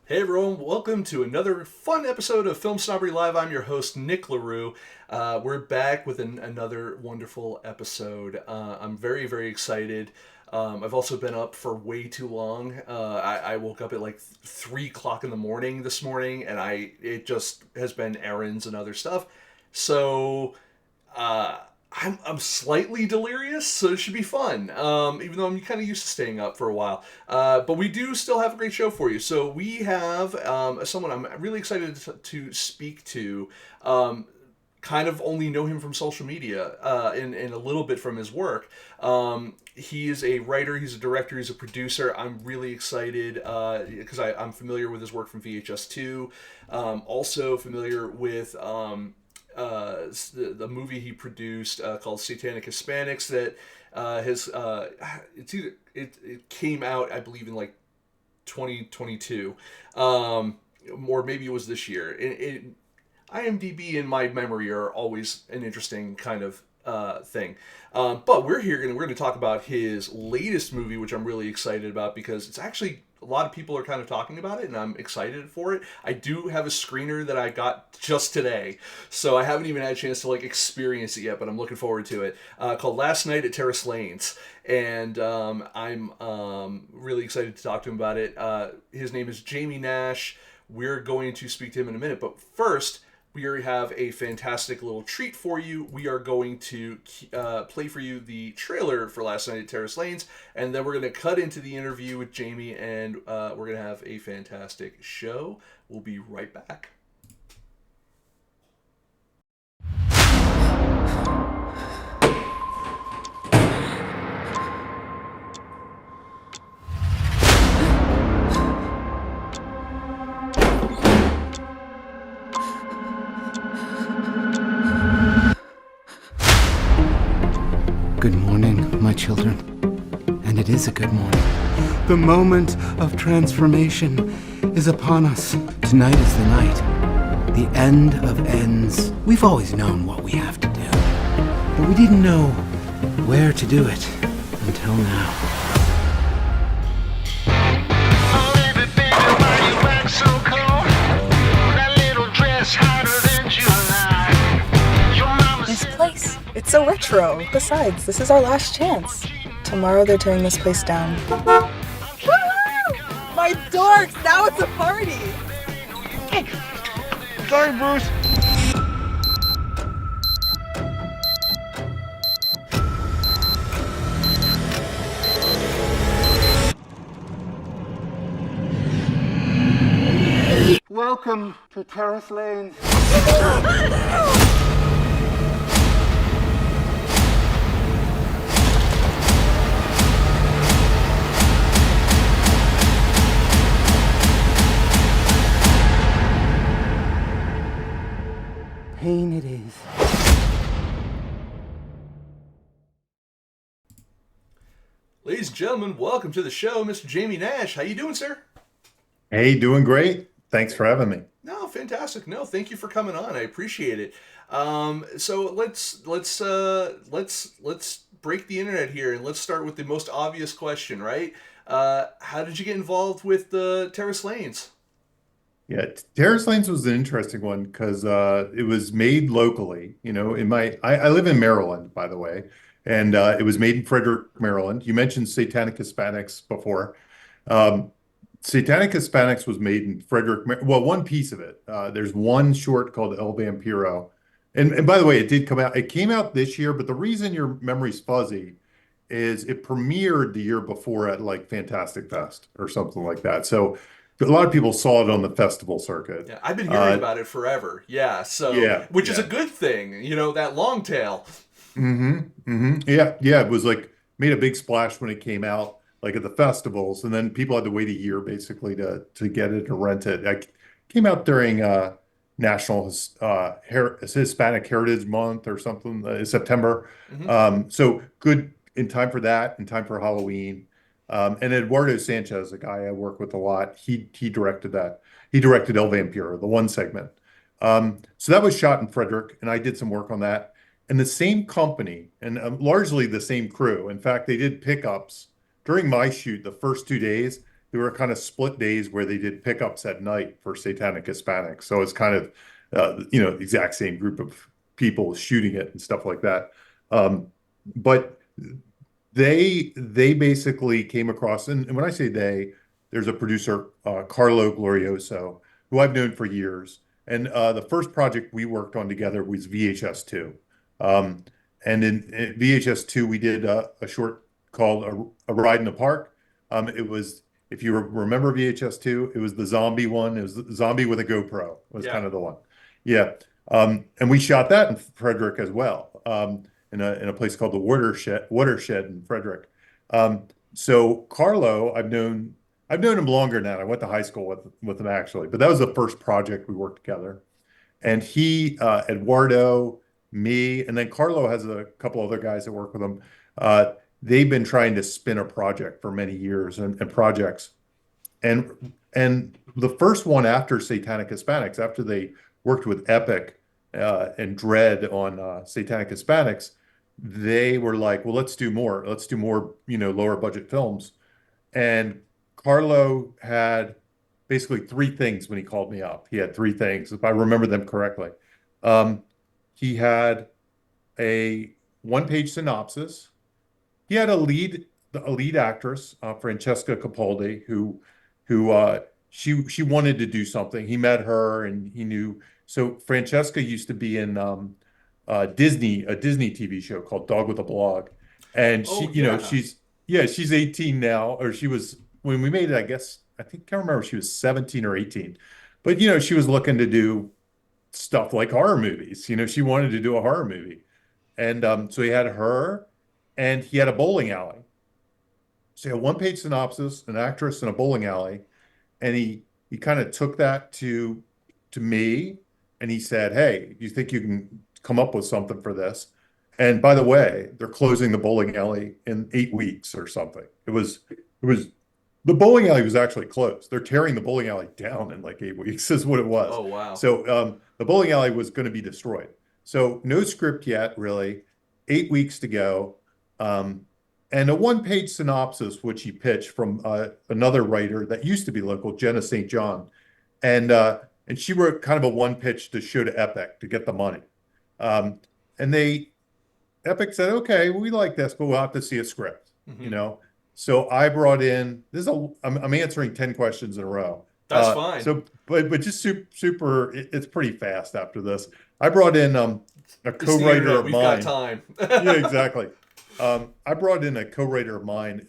Hey everyone, welcome to another fun episode of Film Snobbery Live. I'm your host, Nic LaRue. We're back with another wonderful episode. I'm very, very excited. I've also been up for way too long. I woke up at like 3 o'clock in the morning this morning, and it just has been errands and other stuff. So uh, I'm slightly delirious, so it should be fun. Even though I'm kind of used to staying up for a while, but we do still have a great show for you. So we have someone I'm really excited to speak to. Kind of only know him from social media and a little bit from his work. He is a writer, he's a director, he's a producer. I'm really excited because I'm familiar with his work from VHS2. Also familiar with the movie he produced called Satanic Hispanics that has it came out, I believe, in like 2022, or maybe it was this year. IMDb and my memory are always an interesting kind of thing. But we're going to talk about his latest movie, which I'm really excited about because it's actually a lot of people are kind of talking about it, and I'm excited for it. I do have a screener that I got just today, so I haven't even had a chance to like experience it yet, but I'm looking forward to it. Called Last Night at Terrace Lanes, and I'm really excited to talk to him about it. His name is Jamie Nash. We're going to speak to him in a minute, but first we have a fantastic little treat for you. We are going to play for you the trailer for Last Night at Terrace Lanes, and then we're going to cut into the interview with Jamie, and we're going to have a fantastic show. We'll be right back. Good morning, my children. And it is a good morning. The moment of transformation is upon us. Tonight is the night. The end of ends. We've always known what we have to do, but we didn't know where to do it until now. This place, it's so retro. Besides, this is our last chance. Tomorrow they're tearing this place down. Woo! My dorks! Now it's a party! Sorry, Bruce. Welcome to Terrace Lanes. Pain it is. Ladies and gentlemen, welcome to the show, Mr. Jamie Nash. How you doing, sir? Hey, doing great. Thanks for having me. No, fantastic. No, thank you for coming on. I appreciate it. So let's break the internet here, and let's start with the most obvious question, right? How did you get involved with the Terrace Lanes? Yeah, Terrace Lanes was an interesting one because it was made locally. You know, I live in Maryland, by the way, and it was made in Frederick, Maryland. You mentioned Satanic Hispanics before. Um, Satanic Hispanics was made in Frederick, well, one piece of it. There's one short called El Vampiro. And by the way, it did come out. It came out this year, but the reason your memory's fuzzy is it premiered the year before at like Fantastic Fest or something like that. So a lot of people saw it on the festival circuit. Yeah, I've been hearing about it forever. Yeah, so Yeah, which is a yeah. good thing, that long tail. Yeah, yeah. It was like made a big splash when it came out, like at the festivals, and then people had to wait a year basically to get it or rent it. It came out during National Hispanic Heritage Month or something, September. Hmm. So good in time for that, in time for Halloween. And Eduardo Sanchez, a guy I work with a lot, he directed that. He directed El Vampiro, the one segment. So that was shot in Frederick, and I did some work on that. And the same company, and largely the same crew. In fact, they did pickups during my shoot the first 2 days. there were kind of split days where they did pickups at night for Satanic Hispanics. So it's kind of, the exact same group of people shooting it and stuff like that. But they basically came across, and when I say they, there's a producer, Carlo Glorioso, who I've known for years. And the first project we worked on together was VHS 2. Um, and in VHS 2, we did a short called a Ride in the Park. It was, if you remember VHS 2, it was the zombie one. It was the zombie with a GoPro was Yeah. kind of the one. Yeah. And we shot that in Frederick as well, in a place called the Watershed in Frederick. So Carlo, I've known him longer now. I went to high school with him actually, but that was the first project we worked together. And he, Eduardo, me, and then Carlo has a couple other guys that work with him. They've been trying to spin a project for many years and projects. And the first one after Satanic Hispanics, after they worked with Epic and Dread on Satanic Hispanics, they were like, well, let's do more. Let's do more, lower budget films. And Carlo had basically three things when he called me up. He had three things, if I remember them correctly. He had a one-page synopsis. He had a lead actress, Francesca Capaldi, who she wanted to do something. He met her and he knew. So Francesca used to be in a Disney TV show called Dog with a Blog, and Oh, yeah. she's 18 now, or she was when we made it. I can't remember if she was 17 or 18, but she was looking to do stuff like horror movies. She wanted to do a horror movie, and so he had her, and he had a bowling alley. So he had one-page synopsis, an actress in a bowling alley, and he kind of took that to me, and he said, "Hey, you think you can come up with something for this?" And by the way, they're closing the bowling alley in 8 weeks or something. It was the bowling alley was actually closed. They're tearing the bowling alley down in like 8 weeks is what it was. Oh, wow. So the bowling alley was going to be destroyed. So no script yet, really. 8 weeks to go. And a one-page synopsis, which he pitched from another writer that used to be local, Jenna St. John. And she wrote kind of a one pitch to show to Epic to get the money. And Epic said, okay, we like this, but we'll have to see a script, So I brought in, I'm answering 10 questions in a row. That's fine. So, but just super, it's pretty fast after this. I brought in a co-writer of We've mine. got time. Yeah, exactly. I brought in a co-writer of mine,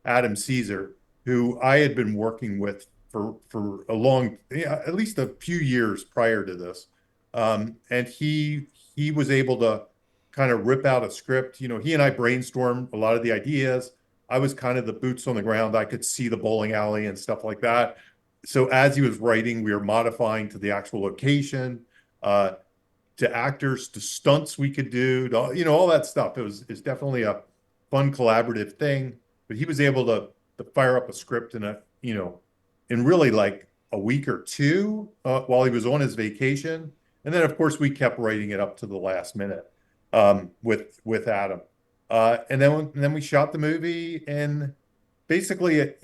Adam Caesar, who I had been working with for a long, at least a few years prior to this. And he was able to kind of rip out a script. He and I brainstormed a lot of the ideas. I was kind of the boots on the ground. I could see the bowling alley and stuff like that. So as he was writing, we were modifying to the actual location, to actors, to stunts we could do, to, all that stuff. It's definitely a fun collaborative thing. But he was able to fire up a script in really like a week or two while he was on his vacation. And then of course we kept writing it up to the last minute with Adam. And then we shot the movie, and basically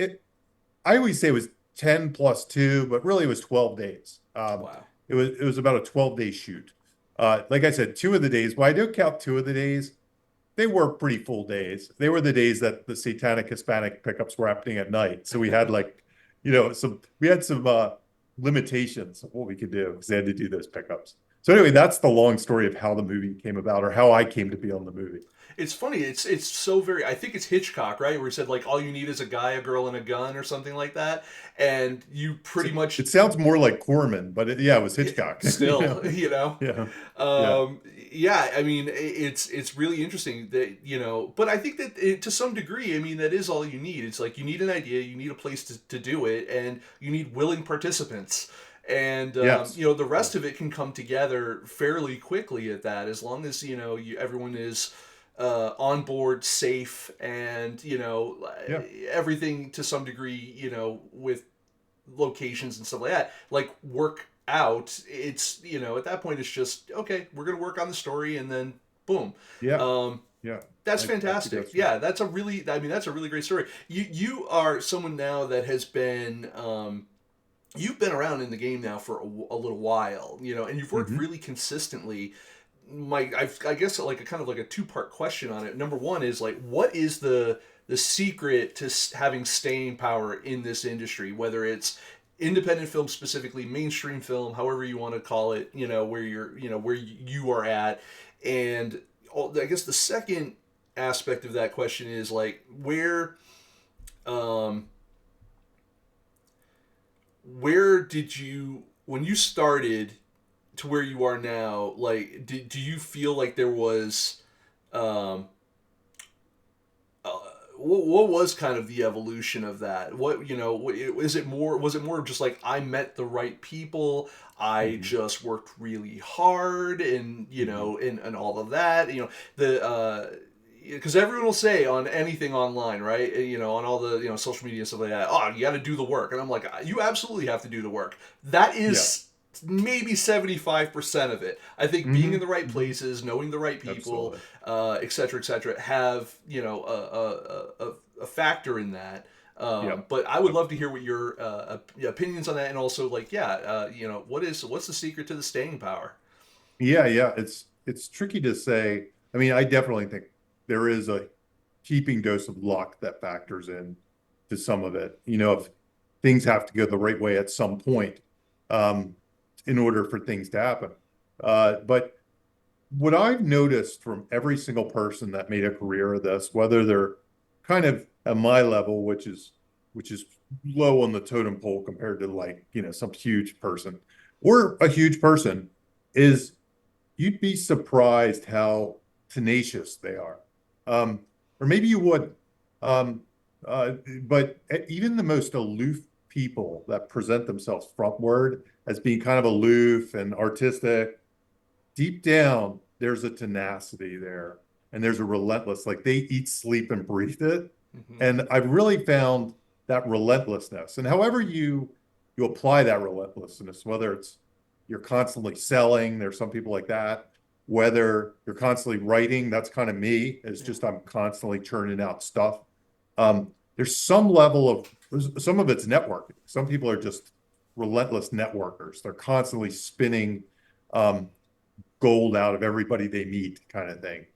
I always say it was 10 plus 2, but really it was 12 days. Wow. It was about a 12-day shoot. Like I said, 2 of the days, well, I do count 2 of the days. They were pretty full days. They were the days that the Satanic Hispanic pickups were happening at night. So we had some limitations of what we could do because they had to do those pickups. So anyway, that's the long story of how the movie came about, or how I came to be on the movie. It's funny. It's so very. I think it's Hitchcock, right? Where he said like, all you need is a guy, a girl, and a gun, or something like that. And you pretty much. It sounds more like Corman, but it was Hitchcock. Still, Yeah. Yeah. I mean, it's really interesting that But I think that to some degree, I mean, that is all you need. It's like you need an idea, you need a place to do it, and you need willing participants. And Yes. the rest of it can come together fairly quickly at that, as long as everyone is on board, safe, and everything to some degree, with locations and stuff like that, like work out. It's at that point it's just okay. We're gonna work on the story, and then boom. Yeah. Yeah, That's I think fantastic. that's right. Yeah, that's a really, I mean, that's a really great story. You are someone now that has been, you've been around in the game now for a little while, you know, and you've worked Hmm. really consistently. I guess like a kind of like a two-part question on it. Number one is like, what is the secret to having staying power in this industry, whether it's independent film specifically, mainstream film, however you want to call it, you know, where you're, you know, where you are at, and I guess the second aspect of that question is like um, where did you when you started to where you are now, like do you feel like there was um uh, what was kind of the evolution of that? What, you know, is it more, was it more of just like I met the right people, I Hmm. just worked really hard, and you Hmm. know, and all of that, you know, the because everyone will say on anything online, right? You know, on all the, you know, social media and stuff like that. Oh, you got to do the work, and I'm like, you absolutely have to do the work. That Yeah. is maybe 75% of it. I think being in Hmm. the right Hmm. places, knowing the right people, Absolutely. et cetera, have, you know, a factor in that. Yep. But I would Yep. love to hear what your opinions on that, and also like, yeah, you know, what's the secret to the staying power? Yeah, yeah. It's tricky to say. I mean, I definitely think there is a heaping dose of luck that factors in to some of it. You know, if things have to go the right way at some point, um, in order for things to happen. But what I've noticed from every single person that made a career of this, whether they're kind of at my level, which is low on the totem pole compared to, like, you know, some huge person, or a huge person, is you'd be surprised how tenacious they are. Um, or maybe you would. Um, uh, but even the most aloof people that present themselves frontward as being kind of aloof and artistic, deep down, there's a tenacity there, and there's a relentless, like they eat, sleep, and breathe it. Hmm. And I've really found that relentlessness. And however you apply that relentlessness, whether it's you're constantly selling, there's some people like that, whether you're constantly writing, that's kind of me. It's Yeah. just I'm constantly churning out stuff. There's some level of some of it's networking. Some people are just relentless networkers. They're constantly spinning um, gold out of everybody they meet, kind of thing.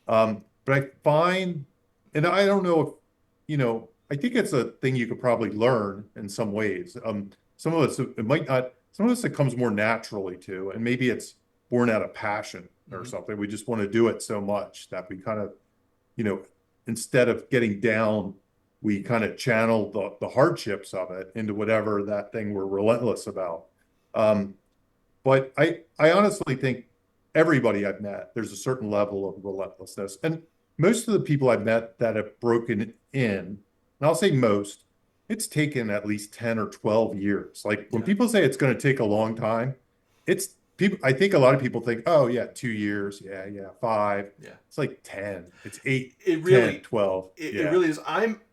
But I find, and I don't know if, you know, I think it's a thing you could probably learn in some ways. Some of us, it might not, some of us it comes more naturally to, and maybe it's born out of passion or Hmm. something. We just want to do it so much that we kind of, you know, instead of getting down, we kind of channel the hardships of it into whatever that thing we're relentless about. Um, but I honestly think everybody I've met, there's a certain level of relentlessness. And most of the people I've met that have broken in, and I'll say most, it's taken at least 10 or 12 years. Like when Yeah. people say it's going to take a long time, it's people, I think a lot of people think, oh yeah, 2 years. Yeah, yeah, five. Yeah. It's like 10. It's eight, It 10, really, 12. it Yeah. really is.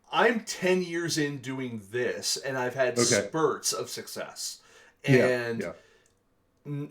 I'm 10 years in doing this, and I've had Okay. spurts of success, Yeah. and Yeah.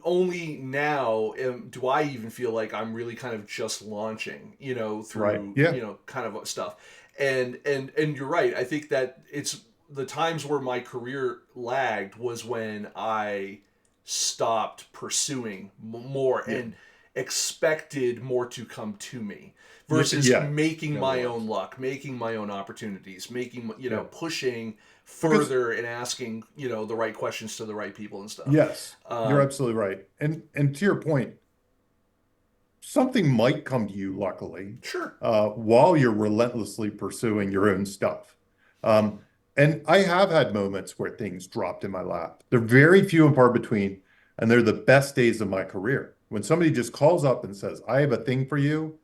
only now do I even feel like I'm really kind of just launching, you know, Right. through, Yeah. you know, kind of stuff. And you're right. I think that it's the times where my career lagged was when I stopped pursuing more Yeah. and expected more to come to me Yeah. versus Yeah. making In other my own words. luck, making my own opportunities, making, you know, Yeah. pushing Because further and asking, you know, the right questions to the right people and stuff. yes, you're Um, absolutely right. And to your point, something might come to you, luckily, Sure. while you're relentlessly pursuing your own stuff. Um, and I have had moments where things dropped in my lap. They're very few and far between, and they're the best days of my career. When somebody just calls up and says, I have a thing for you,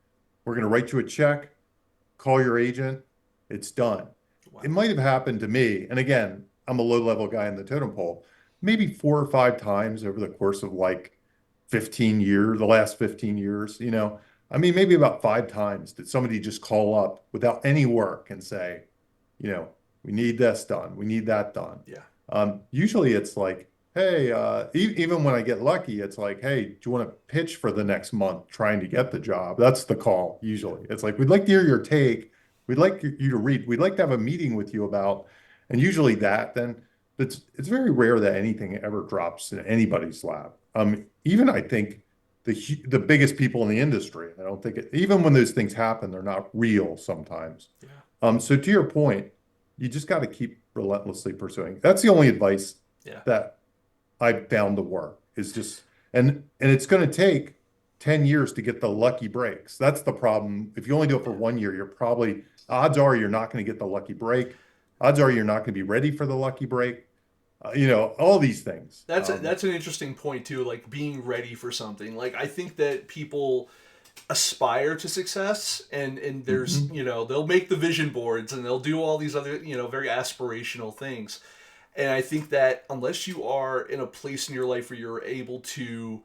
we're going to write you a check, call your agent, it's done. It Wow. might have happened to me. And again, I'm a low-level guy in the totem pole, maybe 4 or 5 times over the course of like 15 years, the last 15 years, you know. I mean, maybe about 5 times did somebody just call up without any work and say, you know, we need this done, we need that done. Yeah. Usually it's like hey, even when I get lucky, it's like, hey, do you want to pitch for the next month trying to get the job? That's the call usually. It's like, we'd like to hear your take. We'd like you to read. We'd like to have a meeting with you about, and usually that, then it's very rare that anything ever drops in anybody's lap. Even I think the biggest people in the industry, I don't think it, even when those things happen, they're not real sometimes. Yeah. So to your point, you just got to keep relentlessly pursuing. That's the only advice Yeah. that I've found to work is just, and it's going to take 10 years to get the lucky breaks. That's the problem. If you only do it for 1 year, you're probably, odds are you're not going to get the lucky break. Odds are you're not going to be ready for the lucky break. All these things. That's an interesting point too, like being ready for something. Like I think that people aspire to success, and there's they'll make the vision boards and they'll do all these other very aspirational things. And I think that unless you are in a place in your life where you're able to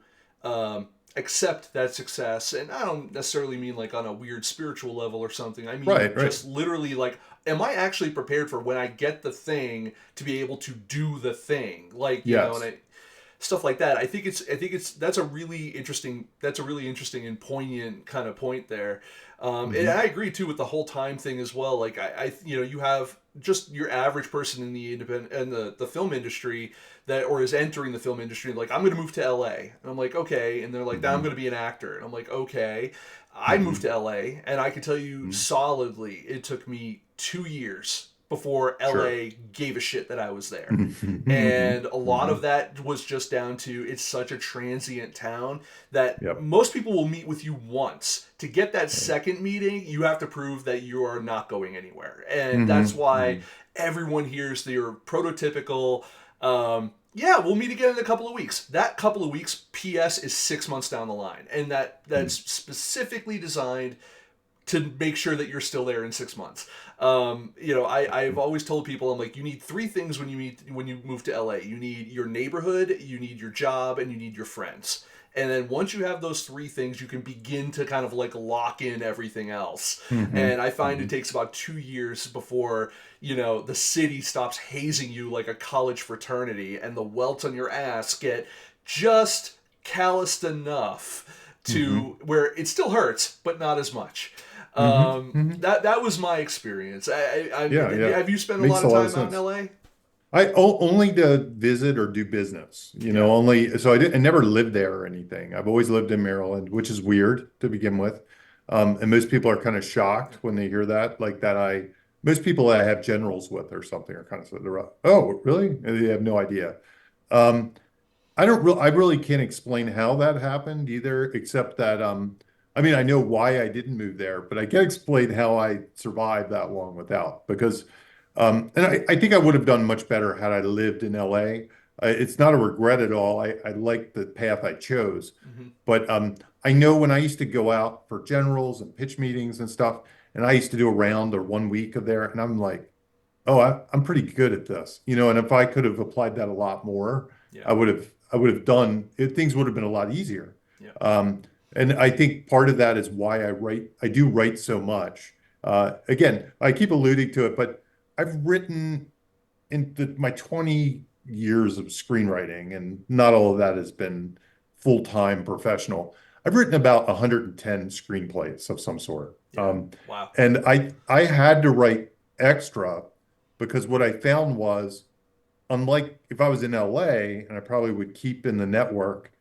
accept that success, and I don't necessarily mean like on a weird spiritual level or something. I mean Right. just literally like, am I actually prepared for when I get the thing to be able to do the thing? Like, Yes. and stuff like that. I think that's a really interesting and poignant kind of point there. And I agree too with the whole time thing as well. Like you have just your average person in the independent and the film industry that or is entering the film industry, like, I'm going to move to LA, and I'm like, okay, and they're like, now I'm going to be an actor, and I'm like, okay. I moved to LA, and I can tell you solidly it took me 2 years before LA gave a shit that I was there. And a lot of that was just down to, it's such a transient town that most people will meet with you once. To get that second meeting, you have to prove that you are not going anywhere. And that's why everyone hears your prototypical, yeah, we'll meet again in a couple of weeks. That couple of weeks, PS, is 6 months down the line. And that's specifically designed to make sure that you're still there in 6 months. I've always told people, I'm like, you need 3 things when you move to LA. You need your neighborhood, you need your job, and you need your friends. And then once you have those 3 things, you can begin to kind of like lock in everything else. And I find it takes about 2 years before, the city stops hazing you like a college fraternity and the welts on your ass get just calloused enough to where it still hurts, but not as much. That was my experience. Have you spent a lot of time out in LA? Only to visit or do business, only, so I never lived there or anything. I've always lived in Maryland, which is weird to begin with. And most people are kind of shocked when they hear that, like most people that I have generals with or something are kind of, oh, really? And they have no idea. I really can't explain how that happened either, except that, I know why I didn't move there, but I can't explain how I survived that long without, because, and I think I would have done much better had I lived in LA. It's not a regret at all. I like the path I chose, but I know when I used to go out for generals and pitch meetings and stuff, and I used to do a round or 1 week of there, and I'm like, oh, I'm pretty good at this, and if I could have applied that a lot more, I would have done it. Things would have been a lot easier. And I think part of that is why I do write so much. Again, I keep alluding to it, but I've written in my 20 years of screenwriting, and not all of that has been full-time professional. I've written about 110 screenplays of some sort. Wow. And I had to write extra because what I found was, unlike if I was in LA and I probably would keep in the network,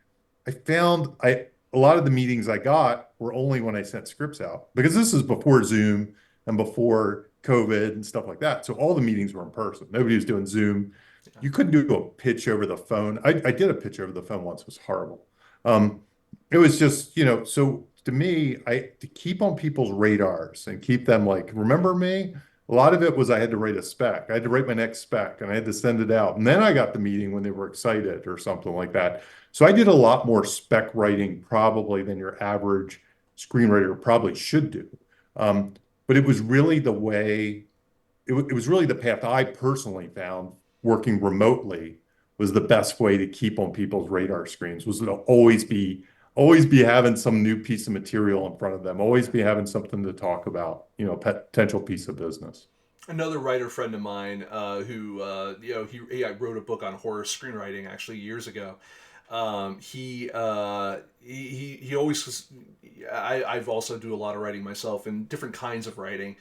I found a lot of the meetings I got were only when I sent scripts out, because this is before Zoom and before COVID and stuff like that. So all the meetings were in person. Nobody was doing Zoom. You couldn't do a pitch over the phone. I did a pitch over the phone once. It was horrible. It was just, so to me, to keep on people's radars and keep them like, remember me? A lot of it was I had to write a spec. I had to write my next spec and I had to send it out. And then I got the meeting when they were excited or something like that. So I did a lot more spec writing probably than your average screenwriter probably should do. But it was really the way, it was really the path I personally found working remotely was the best way to keep on people's radar screens, was to always be having some new piece of material in front of them, always be having something to talk about, potential piece of business. another writer friend of mine who he wrote a book on horror screenwriting actually years ago. He always I've also do a lot of writing myself and different kinds of writing,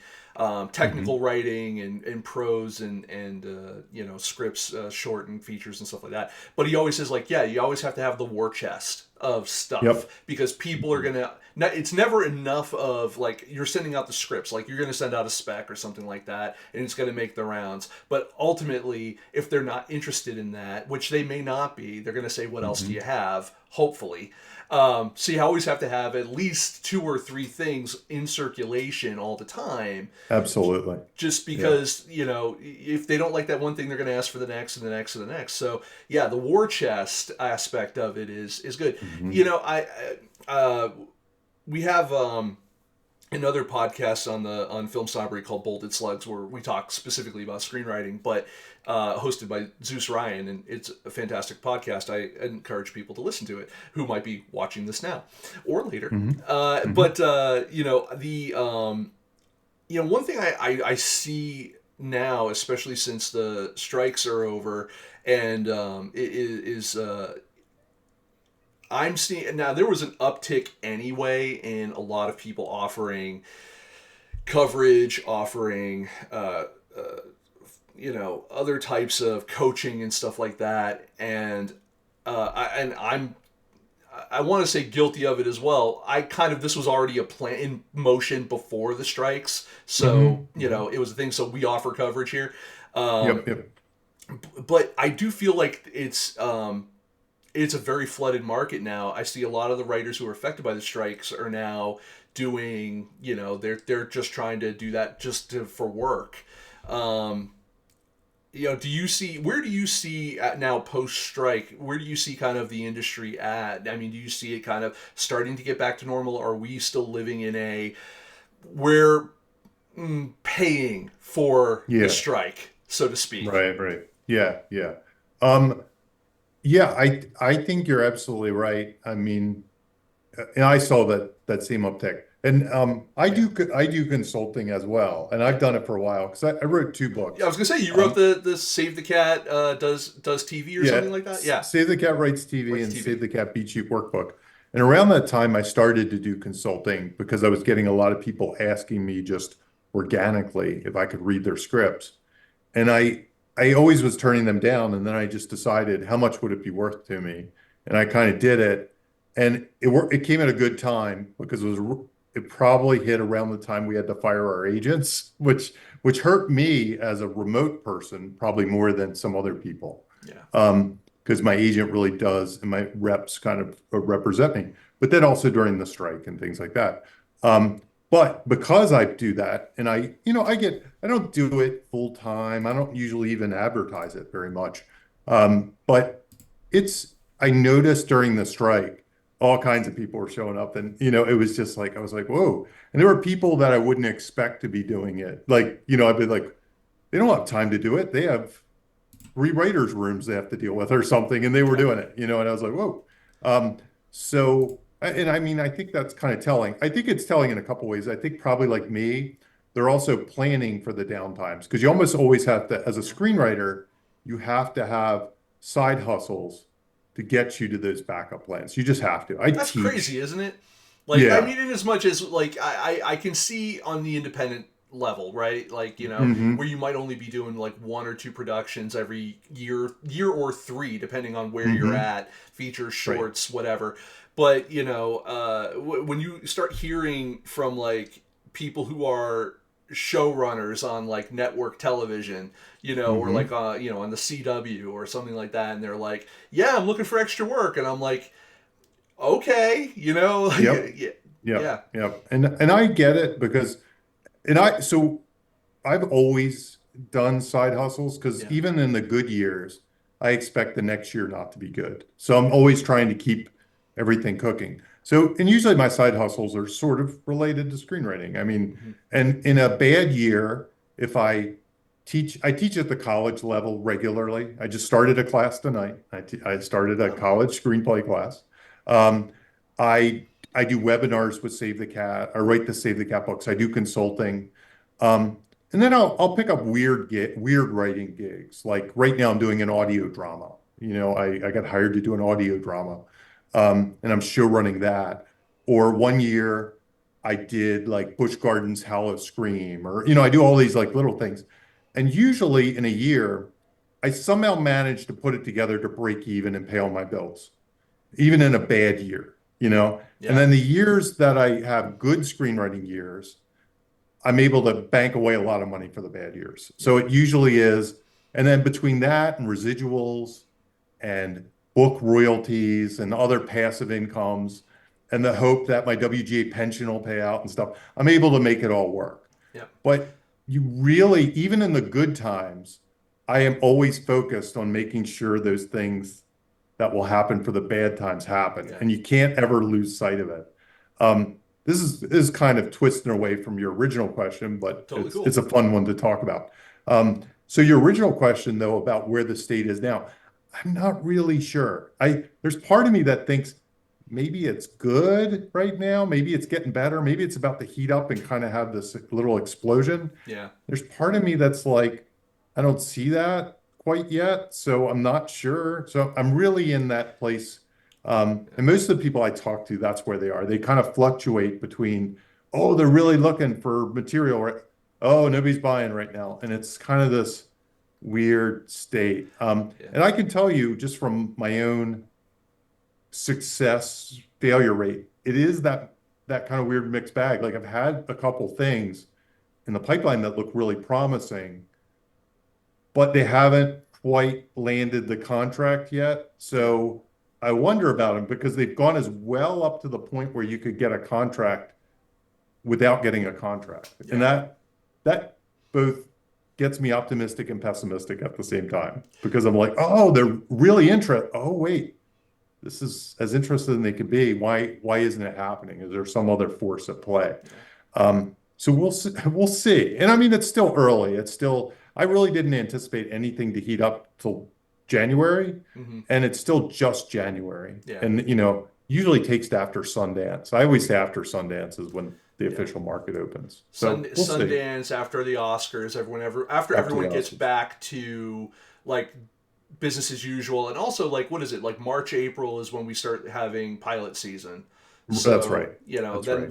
technical writing and prose and scripts, short and features and stuff like that. But he always says like, yeah, you always have to have the war chest of stuff Yep. because people are gonna. It's never enough of like you're sending out the scripts, like you're gonna send out a spec or something like that, and it's gonna make the rounds. But ultimately, if they're not interested in that, which they may not be, they're gonna say, "What else do you have?" Hopefully. So you always have to have at least 2 or 3 things in circulation all the time. Absolutely. Just Yeah. because, if they don't like that one thing, they're going to ask for the next and the next and the next. So, yeah, the war chest aspect of it is good. Hmm. We have another podcast on FilmSnobbery called Bolted Slugs where we talk specifically about screenwriting, but hosted by Zeus Ryan, and it's a fantastic podcast. I encourage people to listen to it who might be watching this now or later. But one thing I see now, especially since the strikes are over, and I'm seeing now there was an uptick anyway in a lot of people offering coverage, offering other types of coaching and stuff like that, and I want to say guilty of it as well. This was already a plan in motion before the strikes, so it was a thing. So we offer coverage here, Yep. Yep. but I do feel like it's a very flooded market now. I see a lot of the writers who are affected by the strikes are now doing, they're just trying to do that for work. Where do you see at now post strike? Where do you see kind of the industry at? I mean, do you see it kind of starting to get back to normal? Or are we still living in we're paying for the strike, so to speak? Right. Right. Yeah. Yeah. Um, yeah. I think you're absolutely right. I mean, and I saw that same uptick. And I do consulting as well, and I've done it for a while because I wrote 2 books. Yeah, I was gonna say you wrote the Save the Cat does TV or something like that. Yeah, Save the Cat Writes TV Writes and TV. Save the Cat Beat Sheet Workbook. And around that time, I started to do consulting because I was getting a lot of people asking me just organically if I could read their scripts. And I always was turning them down, and then I just decided how much would it be worth to me, and I kind of did it, and it came at a good time because it probably hit around the time we had to fire our agents, which hurt me as a remote person probably more than some other people. Yeah. Because my agent really does, and my reps kind of represent me, but then also during the strike and things like that. But because I do that, and I don't do it full time. I don't usually even advertise it very much. But I noticed during the strike, all kinds of people were showing up, and it was just like I was like, whoa. And there were people that I wouldn't expect to be doing it. Like, I'd be like, they don't have time to do it. They have 3 writers' rooms they have to deal with or something, and they were doing it, and I was like, whoa. And I mean, I think that's kind of telling. I think it's telling in a couple ways. I think probably like me, they're also planning for the downtimes because you almost always have to, as a screenwriter, you have to have side hustles to get you to those backup plans. You just have to. That's crazy, isn't it? Like, Yeah. I mean, in as much as like I can see on the independent level, right? Like, where you might only be doing like 1 or 2 productions every year or 3, depending on where you're at, features, shorts, whatever. But when you start hearing from like people who are showrunners on like network television, or like on the CW or something like that, and they're like, "Yeah, I'm looking for extra work," and I'm like, "Okay, Yep. yeah, Yep. And I get it because, so I've always done side hustles because even in the good years, I expect the next year not to be good. So I'm always trying to keep everything cooking. So, and usually my side hustles are sort of related to screenwriting. I mean, and in a bad year, if I teach at the college level regularly. I just started a class tonight. I started a college screenplay class. Um, I do webinars with Save the Cat. I write the Save the Cat books. I do consulting. And then I'll pick up weird writing gigs. Like right now I'm doing an audio drama. I got hired to do an audio drama. And I'm show running that. Or one year I did like Busch Gardens Hollow Scream, or I do all these like little things. And usually in a year, I somehow manage to put it together to break even and pay all my bills, even in a bad year. And Yeah. then the years that I have good screenwriting years, I'm able to bank away a lot of money for the bad years. So it usually is. And then between that and residuals and book royalties and other passive incomes and the hope that my WGA pension will pay out and stuff, I'm able to make it all work. Yeah. But you really, even in the good times, I am always focused on making sure those things that will happen for the bad times happen. Yeah. And you can't ever lose sight of it. This is kind of twisting away from your original question, but Totally cool. it's a fun one to talk about. So your original question, though, about where the state is now, I'm not really sure. There's part of me that thinks maybe it's good right now, maybe it's getting better, maybe it's about to heat up and kind of have this little explosion. Yeah. There's part of me that's like, I don't see that quite yet, so I'm not sure. So I'm really in that place. And most of the people I talk to, that's where they are. They kind of fluctuate between, oh, they're really looking for material, right? Oh, nobody's buying right now. And it's kind of this weird state. Yeah. And I can tell you just from my own success failure rate, it is that kind of weird mixed bag. Like I've had a couple things in the pipeline that look really promising, but they haven't quite landed the contract yet. So I wonder about them because they've gone as well up to the point where you could get a contract without getting a contract. Yeah. And that both gets me optimistic and pessimistic at the same time because I'm like, oh, they're really interested. Oh, wait, this is as interested as they could be. Why isn't it happening? Is there some other force at play? So we'll see. And I mean, it's still early. I really didn't anticipate anything to heat up till January, and it's still just January. Yeah. And usually takes to after Sundance. I always say after Sundance is when the official market opens. So we'll see. Sundance, after the Oscars, after everyone gets back to like business as usual, and also like what is it, like March, April is when we start having pilot season. So, That's right.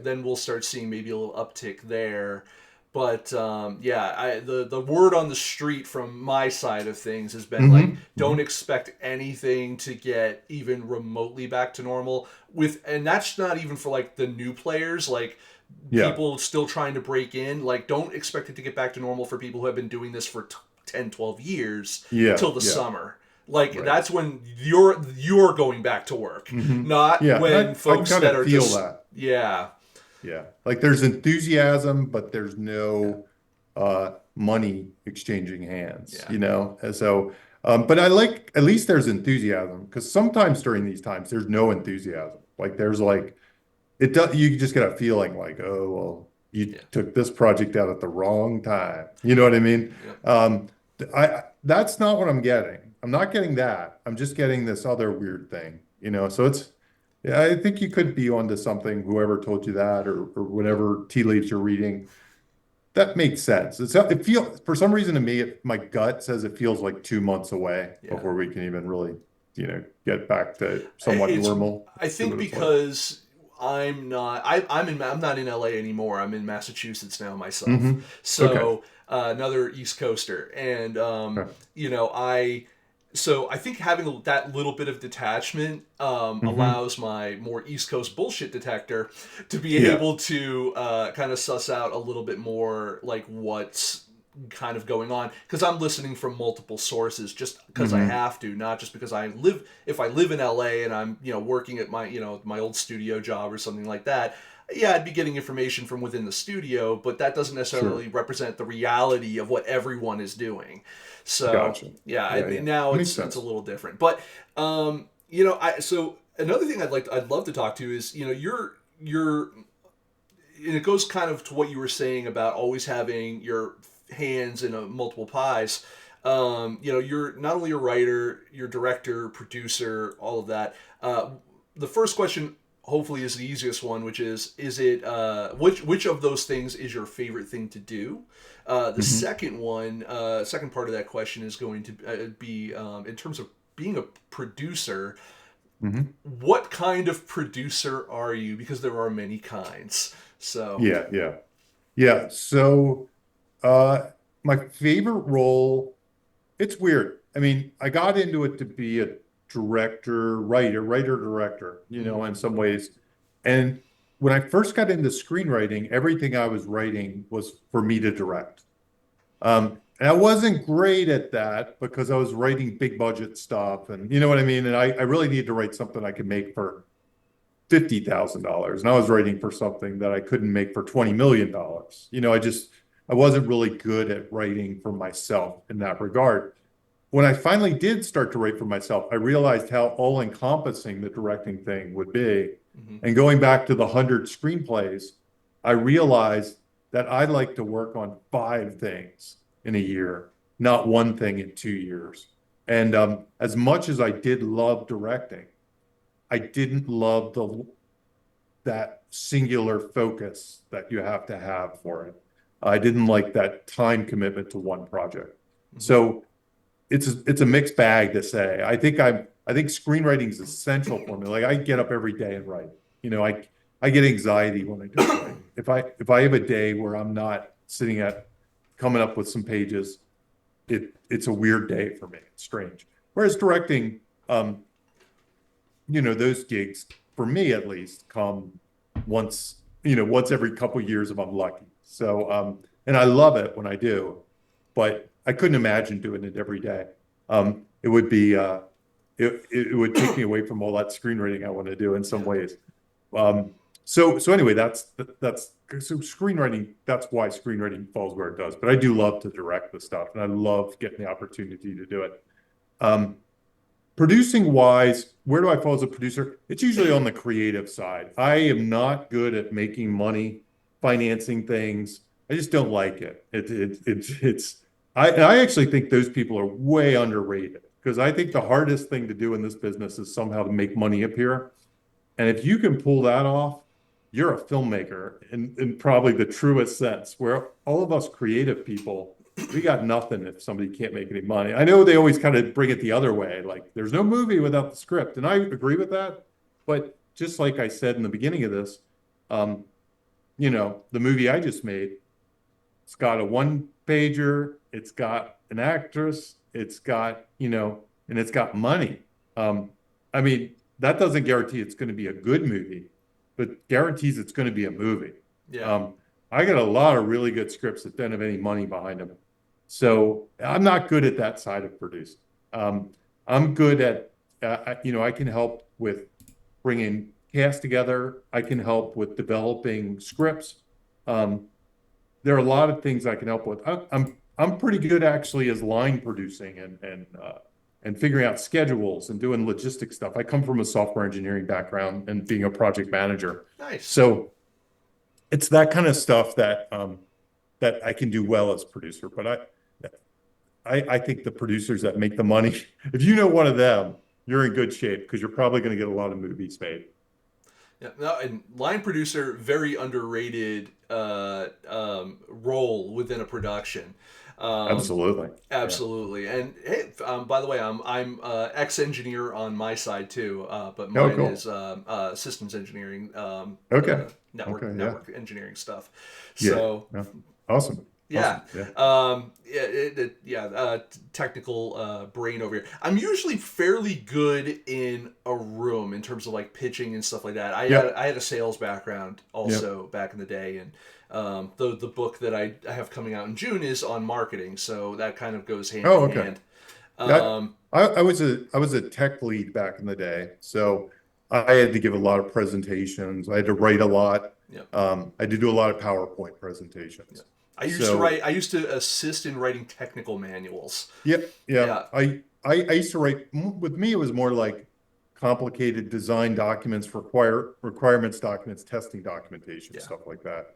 Then we'll start seeing maybe a little uptick there. But the word on the street from my side of things has been like, don't expect anything to get even remotely back to normal. And that's not even for like the new players, like people still trying to break in. Like, don't expect it to get back to normal for people who have been doing this for 10, 12 years till the summer. Like that's when you're going back to work, not when folks I that are feel just that. Yeah. Like there's enthusiasm, but there's no money exchanging hands, And so, but I like at least there's enthusiasm because sometimes during these times there's no enthusiasm. Like there's like you just get a feeling like, oh well, you took this project out at the wrong time. You know what I mean? That's not what I'm getting. I'm not getting that. I'm just getting this other weird thing. So I think you could be onto something, whoever told you that, or whatever tea leaves you're reading. That makes sense. It feels, for some reason to me, my gut says it feels like 2 months away before we can even really, get back to somewhat normal. I think because I'm not in LA anymore. I'm in Massachusetts now myself. So another East Coaster, and So I think having that little bit of detachment allows my more East Coast bullshit detector to be able to kind of suss out a little bit more like what's kind of going on, because I'm listening from multiple sources just because I have to, not just because if I live in LA and I'm working at my my old studio job or something like that. Yeah, I'd be getting information from within the studio, but that doesn't necessarily represent the reality of what everyone is doing. So Gotcha. Now it's a little different. But so another thing I'd love to talk to is you're and it goes kind of to what you were saying about always having your hands in multiple pies. You're not only a writer, you're director, producer, all of that. The first question hopefully is the easiest one, which is it which of those things is your favorite thing to do? The second one, second part of that question is going to be in terms of being a producer. What kind of producer are you? Because there are many kinds. So Yeah, yeah. Yeah. So my favorite role, it's weird. I mean, I got into it to be a writer, director, in some ways. And when I first got into screenwriting, everything I was writing was for me to direct. And I wasn't great at that because I was writing big budget stuff, and you know what I mean? And I really needed to write something I could make for $50,000. And I was writing for something that I couldn't make for $20 million. I wasn't really good at writing for myself in that regard. When I finally did start to write for myself, I realized how all-encompassing the directing thing would be. And going back to the 100 screenplays, I realized that I like to work on 5 things in a year, not one thing in 2 years. And as much as I did love directing, I didn't love that singular focus that you have to have for it. I didn't like that time commitment to one project. So it's a mixed bag to say. I think screenwriting is essential for me. Like I get up every day and write. I get anxiety when I don't write. If I have a day where I'm not coming up with some pages, it's a weird day for me. It's strange. Whereas directing, those gigs, for me at least, come once every couple of years if I'm lucky. So, and I love it when I do, but I couldn't imagine doing it every day. It would be, it would take me away from all that screenwriting I want to do in some ways. So anyway, that's screenwriting. That's why screenwriting falls where it does. But I do love to direct the stuff, and I love getting the opportunity to do it. Producing wise, where do I fall as a producer? It's usually on the creative side. I am not good at making money, financing things. I just don't like it. I actually think those people are way underrated, because I think the hardest thing to do in this business is somehow to make money appear. And if you can pull that off, you're a filmmaker in probably the truest sense, where all of us creative people, we got nothing if somebody can't make any money. I know they always kind of bring it the other way, like there's no movie without the script. And I agree with that. But just like I said in the beginning of this, the movie I just made, it's got a 1-pager, it's got an actress, it's got, and it's got money. I mean, that doesn't guarantee it's going to be a good movie, but guarantees it's going to be a movie. Yeah. I got a lot of really good scripts that don't have any money behind them. So I'm not good at that side of producing. I'm good at, I can help with bringing cast together. I can help with developing scripts. There are a lot of things I can help with. I'm pretty good actually as line producing and figuring out schedules and doing logistic stuff. I come from a software engineering background and being a project manager. Nice. So it's that kind of stuff that I can do well as producer. But I think the producers that make the money, if you know one of them, you're in good shape, because you're probably going to get a lot of movies made. Yeah, no, and line producer, very underrated role within a production. Absolutely. Yeah. And hey, by the way, I'm ex-engineer on my side too, but mine cool. is systems engineering. Network engineering stuff. So Awesome. Yeah. Awesome. Technical brain over here. I'm usually fairly good in a room in terms of like pitching and stuff like that. I had a sales background also back in the day, and the book that I have coming out in June is on marketing, so that kind of goes hand in hand. I was a tech lead back in the day, so I had to give a lot of presentations. I had to write a lot. I had to do a lot of PowerPoint presentations. I used to assist in writing technical manuals. Yeah. I used to write. With me, it was more like complicated design documents, requirements documents, testing documentation, stuff like that.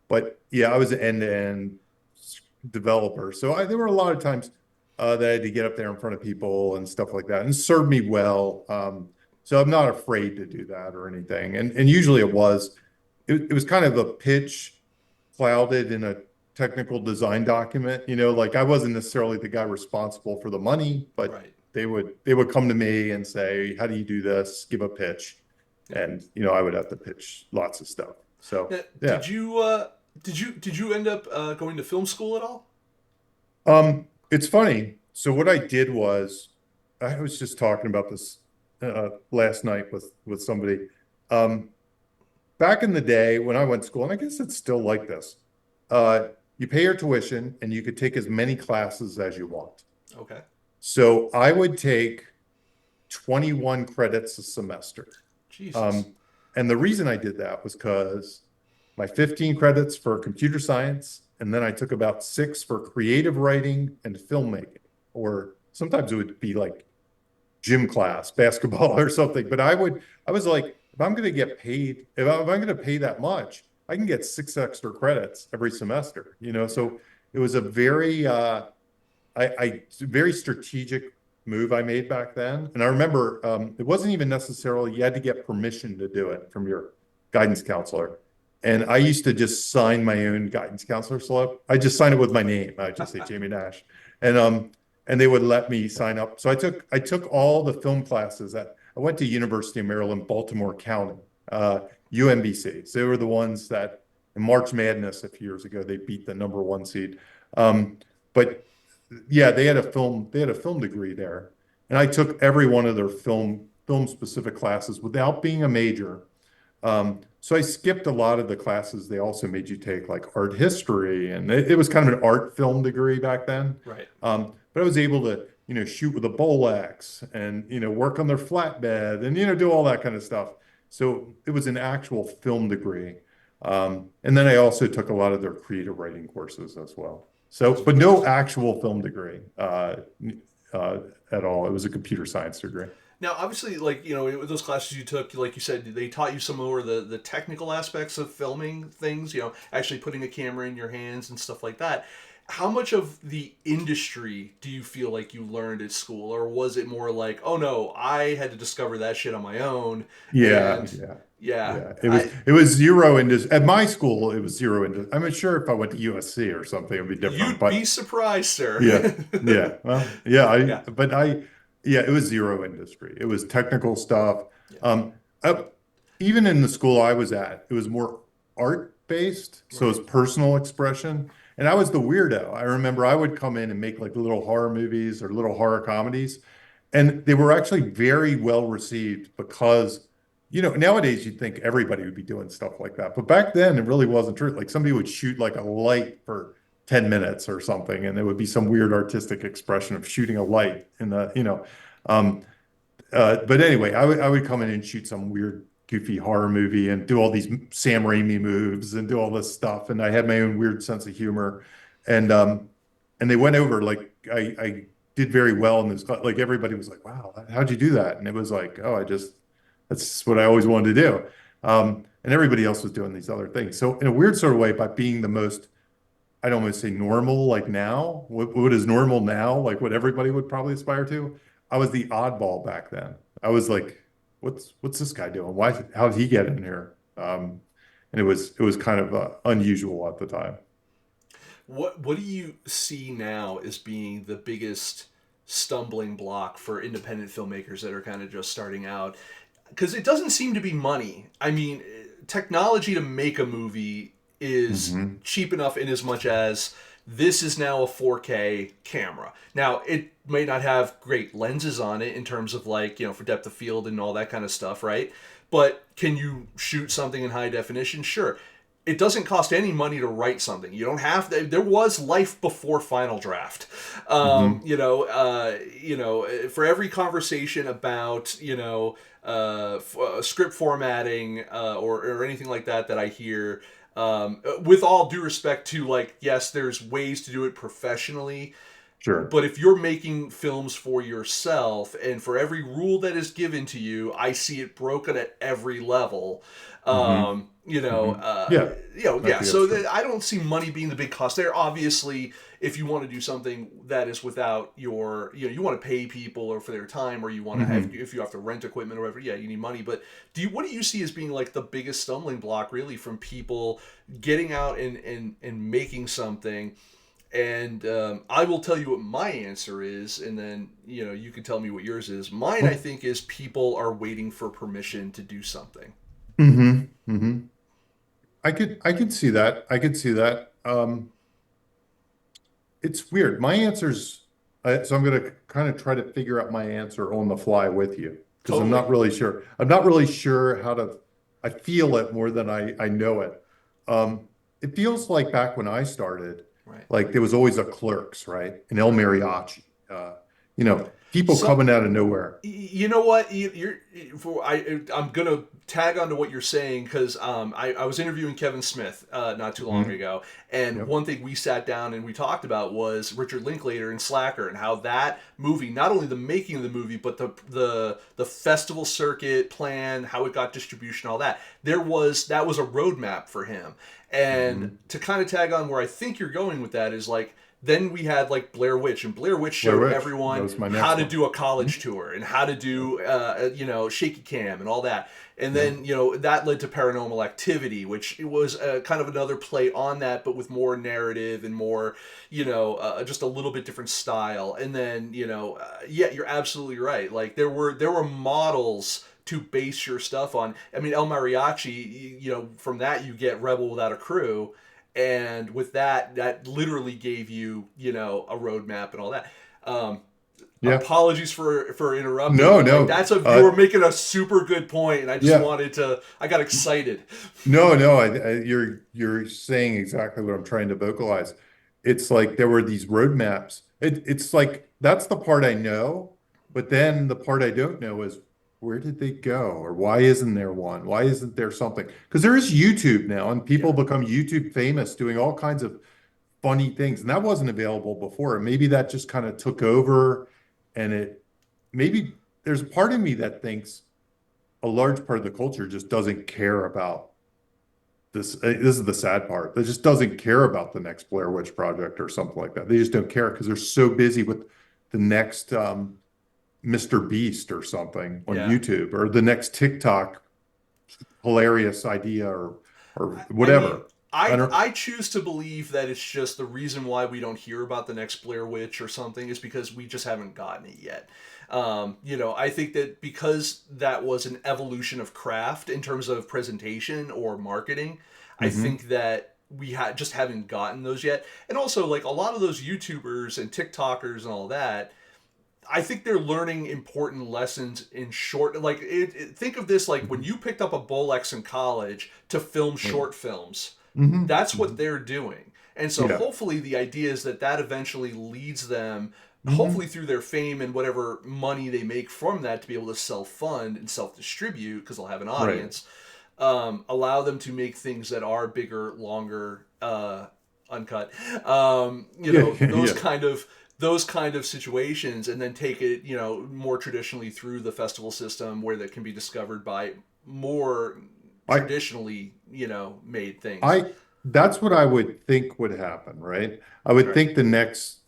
But yeah, I was an end-to-end developer, so there were a lot of times that I had to get up there in front of people and stuff like that, and it served me well. So I'm not afraid to do that or anything. And usually it was kind of a pitch clouded in a technical design document. Like I wasn't necessarily the guy responsible for the money, but Right. they would come to me and say, how do you do this? Give a pitch. Yeah. And I would have to pitch lots of stuff. So Now, yeah. did you end up going to film school at all? It's funny. So what I did was, I was just talking about this last night with somebody. Um, Back in the day when I went to school, and I guess it's still like this, you pay your tuition and you could take as many classes as you want. Okay. So I would take 21 credits a semester. Jesus. Um, and the reason I did that was because my 15 credits for computer science, and then I took about 6 for creative writing and filmmaking, or sometimes it would be like gym class, basketball or something. But I was like, if I'm going to get paid, if I'm going to pay that much, I can get 6 extra credits every semester, So it was a very strategic move I made back then. And I remember it wasn't even necessarily, you had to get permission to do it from your guidance counselor. And I used to just sign my own guidance counselor slip. I just sign it with my name. I just say Jamie Nash. And they would let me sign up. So I took all the film classes I went to University of Maryland, Baltimore County, UMBC. So they were the ones that in March Madness a few years ago, they beat the #1 seed. But yeah, they had a film degree there. And I took every one of their film specific classes without being a major. So I skipped a lot of the classes they also made you take, like art history, and it was kind of an art film degree back then. Right. But I was able to, shoot with a Bolex and, work on their flatbed and, do all that kind of stuff. So it was an actual film degree. And then I also took a lot of their creative writing courses as well. So, but no actual film degree at all. It was a computer science degree. Now, obviously, like, those classes you took, like you said, they taught you some more of the technical aspects of filming things, actually putting a camera in your hands and stuff like that. How much of the industry do you feel like you learned at school? Or was it more like, oh no, I had to discover that shit on my own? Yeah, Yeah. It was zero industry. At my school, it was zero industry. I'm not sure if I went to USC or something, it would be different. You'd be surprised, sir. Yeah. Well, yeah, Yeah. it was zero industry. It was technical stuff. Yeah. Even in the school I was at, it was more art based. So it was personal expression. And I was the weirdo. I remember I would come in and make like little horror movies or little horror comedies. And they were actually very well received because, nowadays you'd think everybody would be doing stuff like that. But back then it really wasn't true. Like somebody would shoot like a light for 10 minutes or something, and there would be some weird artistic expression of shooting a light in the. But anyway, I would come in and shoot some weird, goofy horror movie and do all these Sam Raimi moves and do all this stuff. And I had my own weird sense of humor, and they went over like I did very well in this. Like everybody was like, "Wow, how'd you do that?" And it was like, "Oh, that's what I always wanted to do." And everybody else was doing these other things. So in a weird sort of way, by being the most, I don't want to say normal, like now, what is normal now, like what everybody would probably aspire to. I was the oddball back then. I was like, what's this guy doing? How did he get in here? And it was kind of unusual at the time. What do you see now as being the biggest stumbling block for independent filmmakers that are kind of just starting out? Because it doesn't seem to be money. I mean, technology to make a movie is cheap enough in as much as this is now a 4K camera. Now, it may not have great lenses on it in terms of like, for depth of field and all that kind of stuff, right? But can you shoot something in high definition? Sure. It doesn't cost any money to write something. You don't have to. There was life before Final Draft. For every conversation about, script formatting or anything like that I hear, with all due respect to, like, yes, there's ways to do it professionally. Sure. But if you're making films for yourself, and for every rule that is given to you, I see it broken at every level. Hmm. Hmm. Yeah, I Yeah. think that's So true. I don't see money being the big cost there. Obviously, if you want to do something that is without your, you want to pay people or for their time, or you want to have, Hmm. if you have to rent equipment or whatever, yeah, you need money. But what do you see as being like the biggest stumbling block, really, from people getting out and making something? And I will tell you what my answer is, and then you can tell me what yours is. Mine, I think, is people are waiting for permission to do something. Hmm. Hmm. I could see that. I could see that. It's weird. My answer's so I'm going to kind of try to figure out my answer on the fly with you because I'm Totally. not really sure. I'm not really sure how to. I feel it more than I know it. Um, it feels like back when I started, Right. like there was always a Clerks, right? An El Right. Mariachi. People So coming out of nowhere. you know what, I'm gonna tag onto what you're saying, because I was interviewing Kevin Smith not too long Hmm. ago, and Yep. one thing we sat down and we talked about was Richard Linklater and Slacker, and how that movie, not only the making of the movie, but the festival circuit plan, how it got distribution, all that. That was a roadmap for him. And Hmm. to kind of tag on where I think you're going with that is, like, then we had like Blair Witch, and Blair Witch Blair showed Witch. That everyone was my how next to one. do a Mhm. college tour, and how to do shaky cam and all that. And Yep. then that led to Paranormal Activity, which was kind of another play on that, but with more narrative and more just a little bit different style. And then yeah, you're absolutely right. Like, there were models to base your stuff on. I mean, El Mariachi, from that you get Rebel Without a Crew, and with that literally gave you a roadmap and all that. um, Yeah. Apologies for interrupting, No, but like, no. you were making a super good point, and Yeah. I got excited. No, no, you're saying exactly what I'm trying to vocalize. It's like there were these roadmaps. It's like that's the part I know, but then the part I don't know is where did they go, or why isn't there one? Why isn't there something? Because there is YouTube now, and people Yeah. become YouTube famous doing all kinds of funny things, and that wasn't available before. And maybe that just kind of took over, and it maybe there's a part of me that thinks a large part of the culture just doesn't care about this. This is the sad part. They just doesn't care about the next Blair Witch Project or something like that. They just don't care because they're so busy with the next Mr. Beast or something on Yeah. YouTube, or the next TikTok hilarious idea, or I mean, whatever. I don't. I choose to believe that it's just the reason why we don't hear about the next Blair Witch or something is because we just haven't gotten it yet. I think that because that was an evolution of craft in terms of presentation or marketing, I Mhm. think that just haven't gotten those yet. And also, like, a lot of those YouTubers and TikTokers and all that, I think they're learning important lessons in short. Like, think of this like when Mhm. you picked up a Bolex in college to film Right. short films. Mhm. That's what Mhm. they're doing. And so Yeah. hopefully the idea is that eventually leads them, hopefully Mhm. through their fame and whatever money they make from that, to be able to self fund and self distribute because they'll have an Right. audience. Allow them to make things that are bigger, longer, uncut. Yeah. Those Yeah. kind of situations, and then take it, more traditionally through the festival system, where that can be discovered by more I traditionally, made things. I that's what I would think would happen, right? I would Right. think the next,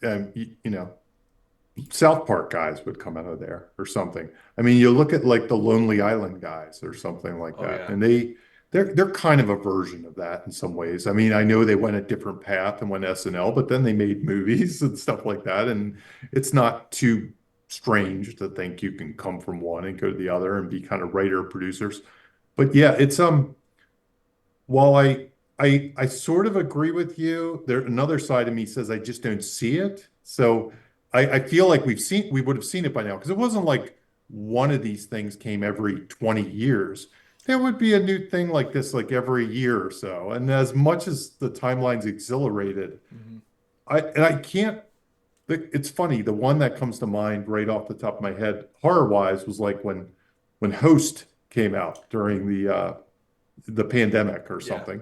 South Park guys would come out of there or something. I mean, you look at like the Lonely Island guys or something like Oh that, yeah. and they're kind of a version of that in some ways. I mean, I know they went a different path and went SNL, but then they made movies and stuff like that, and it's not too strange to think you can come from one and go to the other and be kind of writer producers. But yeah, it's while I sort of agree with you, there another side of me says I just don't see it. So I feel like we would have seen it by now because it wasn't like one of these things came every 20 years. There would be a new thing like this like every year or so. And as much as the timeline's exhilarated, Hmm. I can't. It's funny. The one that comes to mind right off the top of my head, horror wise, was like when Host came out during the pandemic or Yeah. something.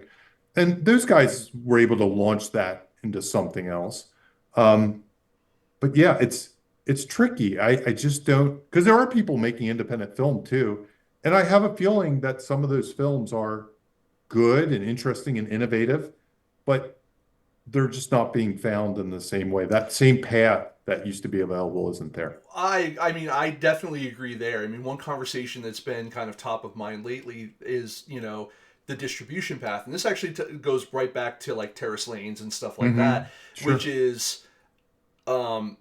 And those guys were able to launch that into something else. Um, but yeah, it's tricky. I just don't, because there are people making independent film too, and I have a feeling that some of those films are good and interesting and innovative, but they're just not being found in the same way. That same path that used to be available isn't there. I mean, I definitely agree there. I mean, one conversation that's been kind of top of mind lately is, the distribution path. And this actually goes right back to like terrace lanes and stuff like Hmm. that, which Sure. is, um,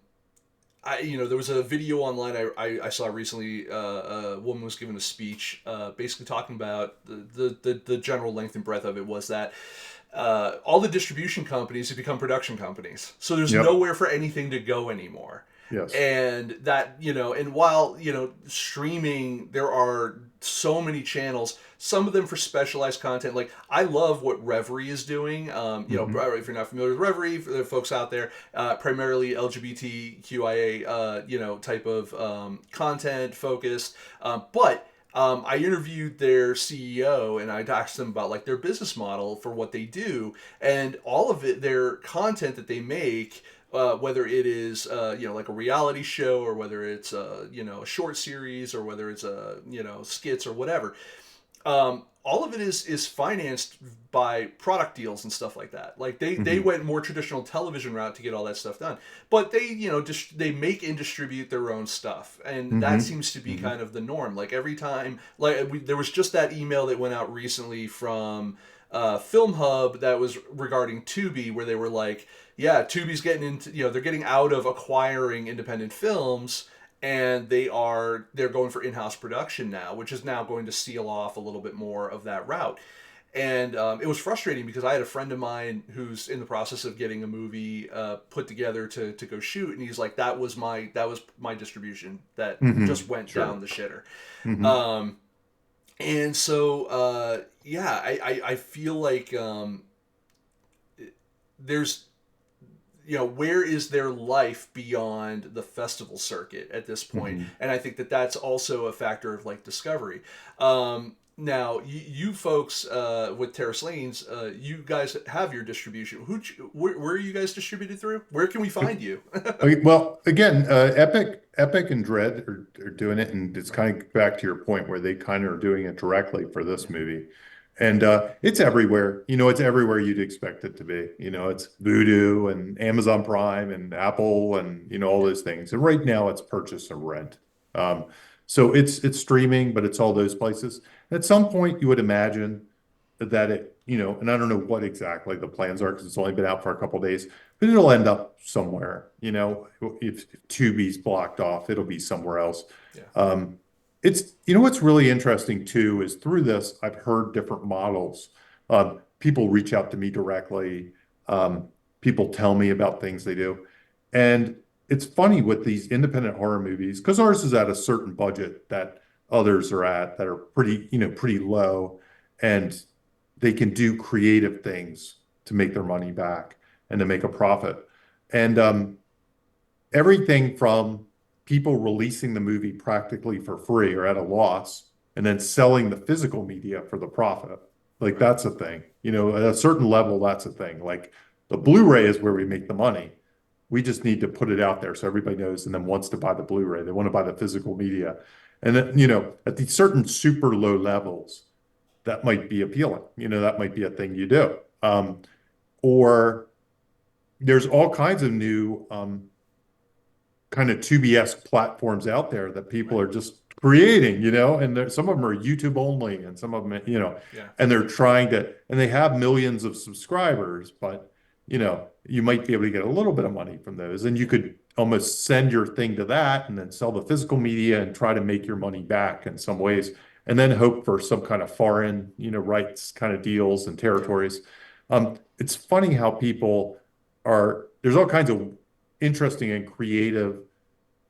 there was a video online I saw recently. A woman was giving a speech, basically talking about the general length and breadth of it was that all the distribution companies have become production companies. So there's Yep. nowhere for anything to go anymore. Yes. And that, and while, streaming, there are so many channels, some of them for specialized content. Like, I love what Reverie is doing. Hmm. If you're not familiar with Reverie, for the folks out there, primarily LGBTQIA, type of content focused. But I interviewed their CEO and I asked them about like their business model for what they do, and all of it, their content that they make, whether it is like a reality show or whether it's a short series or whether it's skits or whatever. All of it is financed by product deals and stuff like that. Like they Hmm. went more traditional television route to get all that stuff done, but they they make and distribute their own stuff, and that Hmm. seems to be Hmm. kind of the norm. Like every time, like there was just that email that went out recently from Film Hub that was regarding Tubi, where they were like, yeah, Tubi's getting into, they're getting out of acquiring independent films, and they're going for in-house production now, which is now going to seal off a little bit more of that route. And it was frustrating because I had a friend of mine who's in the process of getting a movie put together to go shoot, and he's like, that was my distribution that Hmm. just went down Sure. the shitter. Hmm. Um, and so yeah, I feel like there's where is their life beyond the festival circuit at this point? Hmm. And I think that that's also a factor of like discovery. Now you folks with terrace lanes, you guys have your distribution. Where are you guys distributed through? Where can we find you? Okay, well, again, Epic and Dread are doing it, and it's kind of back to your point where they kind of are doing it directly for this movie, and it's everywhere. It's everywhere you'd expect it to be. It's Vudu and Amazon Prime and Apple and all Yeah. those things. And right now, it's purchase and rent. Um, so it's streaming, but it's all those places. At some point, you would imagine that and I don't know what exactly the plans are because it's only been out for a couple of days, but it'll end up somewhere. If Tubi's blocked off, it'll be somewhere else. Yeah. What's really interesting too is through this, I've heard different models. People reach out to me directly. Um, People tell me about things they do. And it's funny with these independent horror movies, because ours is at a certain budget that others are at that are pretty low. And they can do creative things to make their money back and to make a profit. And everything from people releasing the movie practically for free or at a loss and then selling the physical media for the profit. Like Right. that's a thing. At a certain level, that's a thing. Like the Blu-ray is where we make the money. We just need to put it out there so everybody knows and then wants to buy the Blu-ray. They want to buy the physical media. And then, at these certain super low levels, that might be appealing. That might be a thing you do. Or there's all kinds of new kind of 2BS platforms out there that people Right. are just creating, and some of them are YouTube only and some of them, Yeah. and they're trying to, and they have millions of subscribers, but, you might be able to get a little bit of money from those. And you could almost send your thing to that and then sell the physical media and try to make your money back in some ways. And then hope for some kind of foreign, rights kind of deals and Yeah. territories. It's funny how there's all kinds of interesting and creative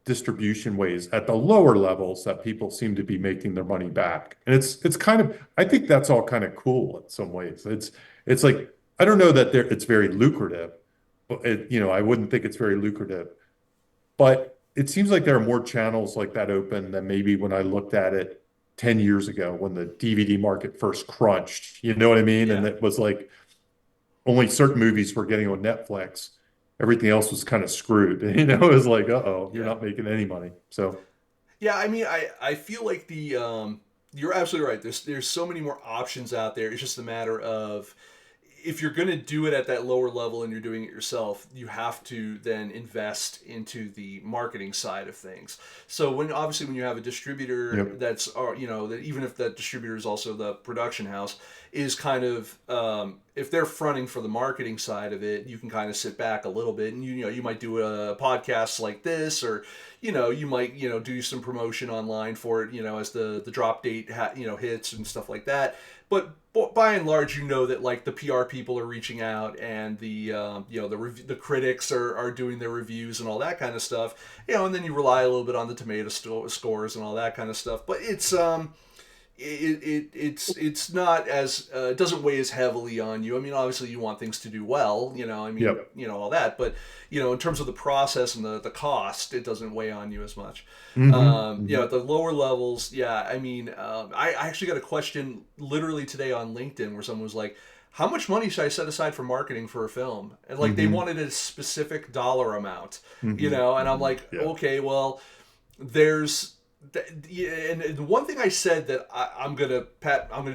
distribution ways at the lower levels that people seem to be making their money back. And it's kind of, I think that's all kind of cool in some ways. It's like, I don't know that it's very lucrative, but I wouldn't think it's very lucrative, but it seems like there are more channels like that open than maybe when I looked at it 10 years ago when the DVD market first crunched. You know what I mean? And Yeah. it was like only certain movies were getting on Netflix. everything else was kind of screwed. It was like, uh-oh, you're Yeah. not making any money. So, Yeah, I mean, I feel like you're absolutely right. There's so many more options out there. It's just a matter of if you're going to do it at that lower level and you're doing it yourself, you have to then invest into the marketing side of things. So when you have a distributor yep. that's, that even if that distributor is also the production house, is kind of if they're fronting for the marketing side of it, you can kind of sit back a little bit and you might do a podcast like this, or you might do some promotion online for it, as the drop date hits and stuff like that. But by and large, that like the PR people are reaching out, and the critics are doing their reviews and all that kind of stuff. And then you rely a little bit on the tomato scores and all that kind of stuff. But it's not as it doesn't weigh as heavily on you. I mean, obviously you want things to do well, Yep. all that, but in terms of the process and the cost, it doesn't weigh on you as much. At the lower levels, yeah, I mean, I actually got a question literally today on LinkedIn where someone was like, how much money should I set aside for marketing for a film? And like they wanted a specific dollar amount, and I'm like, Yeah. okay, well, there's and one thing I said that I'm gonna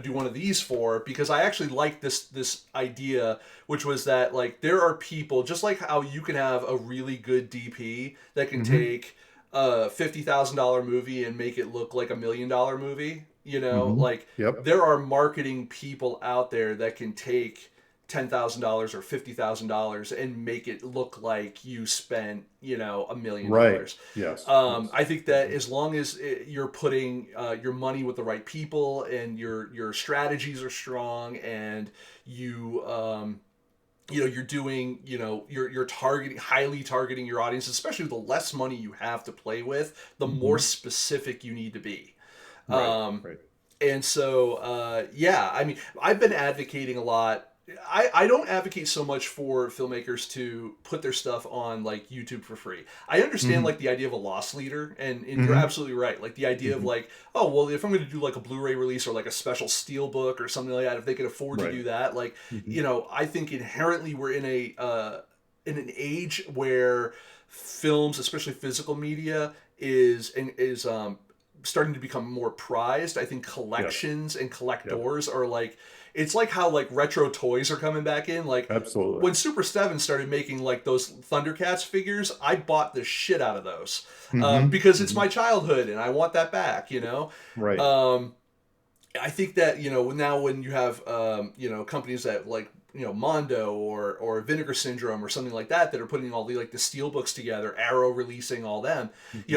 do one of these for, because I actually like this idea, which was that like there are people, just like how you can have a really good DP that can take a $50,000 movie and make it look like $1 million movie. Like Yep. there are marketing people out there that can take $10,000 or $50,000 and make it look like you spent $1 million. Right. Yes. Yes. I think that as long as you're putting your money with the right people, and your strategies are strong, and you're doing, you're highly targeting your audience, especially the less money you have to play with, the more specific you need to be. Right. And so, yeah, I mean, I've been advocating a lot. I don't advocate so much for filmmakers to put their stuff on like YouTube for free. I understand like the idea of a loss leader, and you're absolutely right. Like the idea of like, oh, well, if I'm going to do like a Blu-ray release or like a special steelbook or something like that, if they can afford to do that, like, I think inherently we're in in an age where films, especially physical media, is starting to become more prized. I think collections and collectors are like, it's like how like retro toys are coming back in. Like Absolutely. when Super 7 started making like those Thundercats figures, I bought the shit out of those because it's my childhood and I want that back. Right. I think that now when you have companies that like Mondo or Vinegar Syndrome or something like that are putting all the like the steel books together, Arrow releasing all them,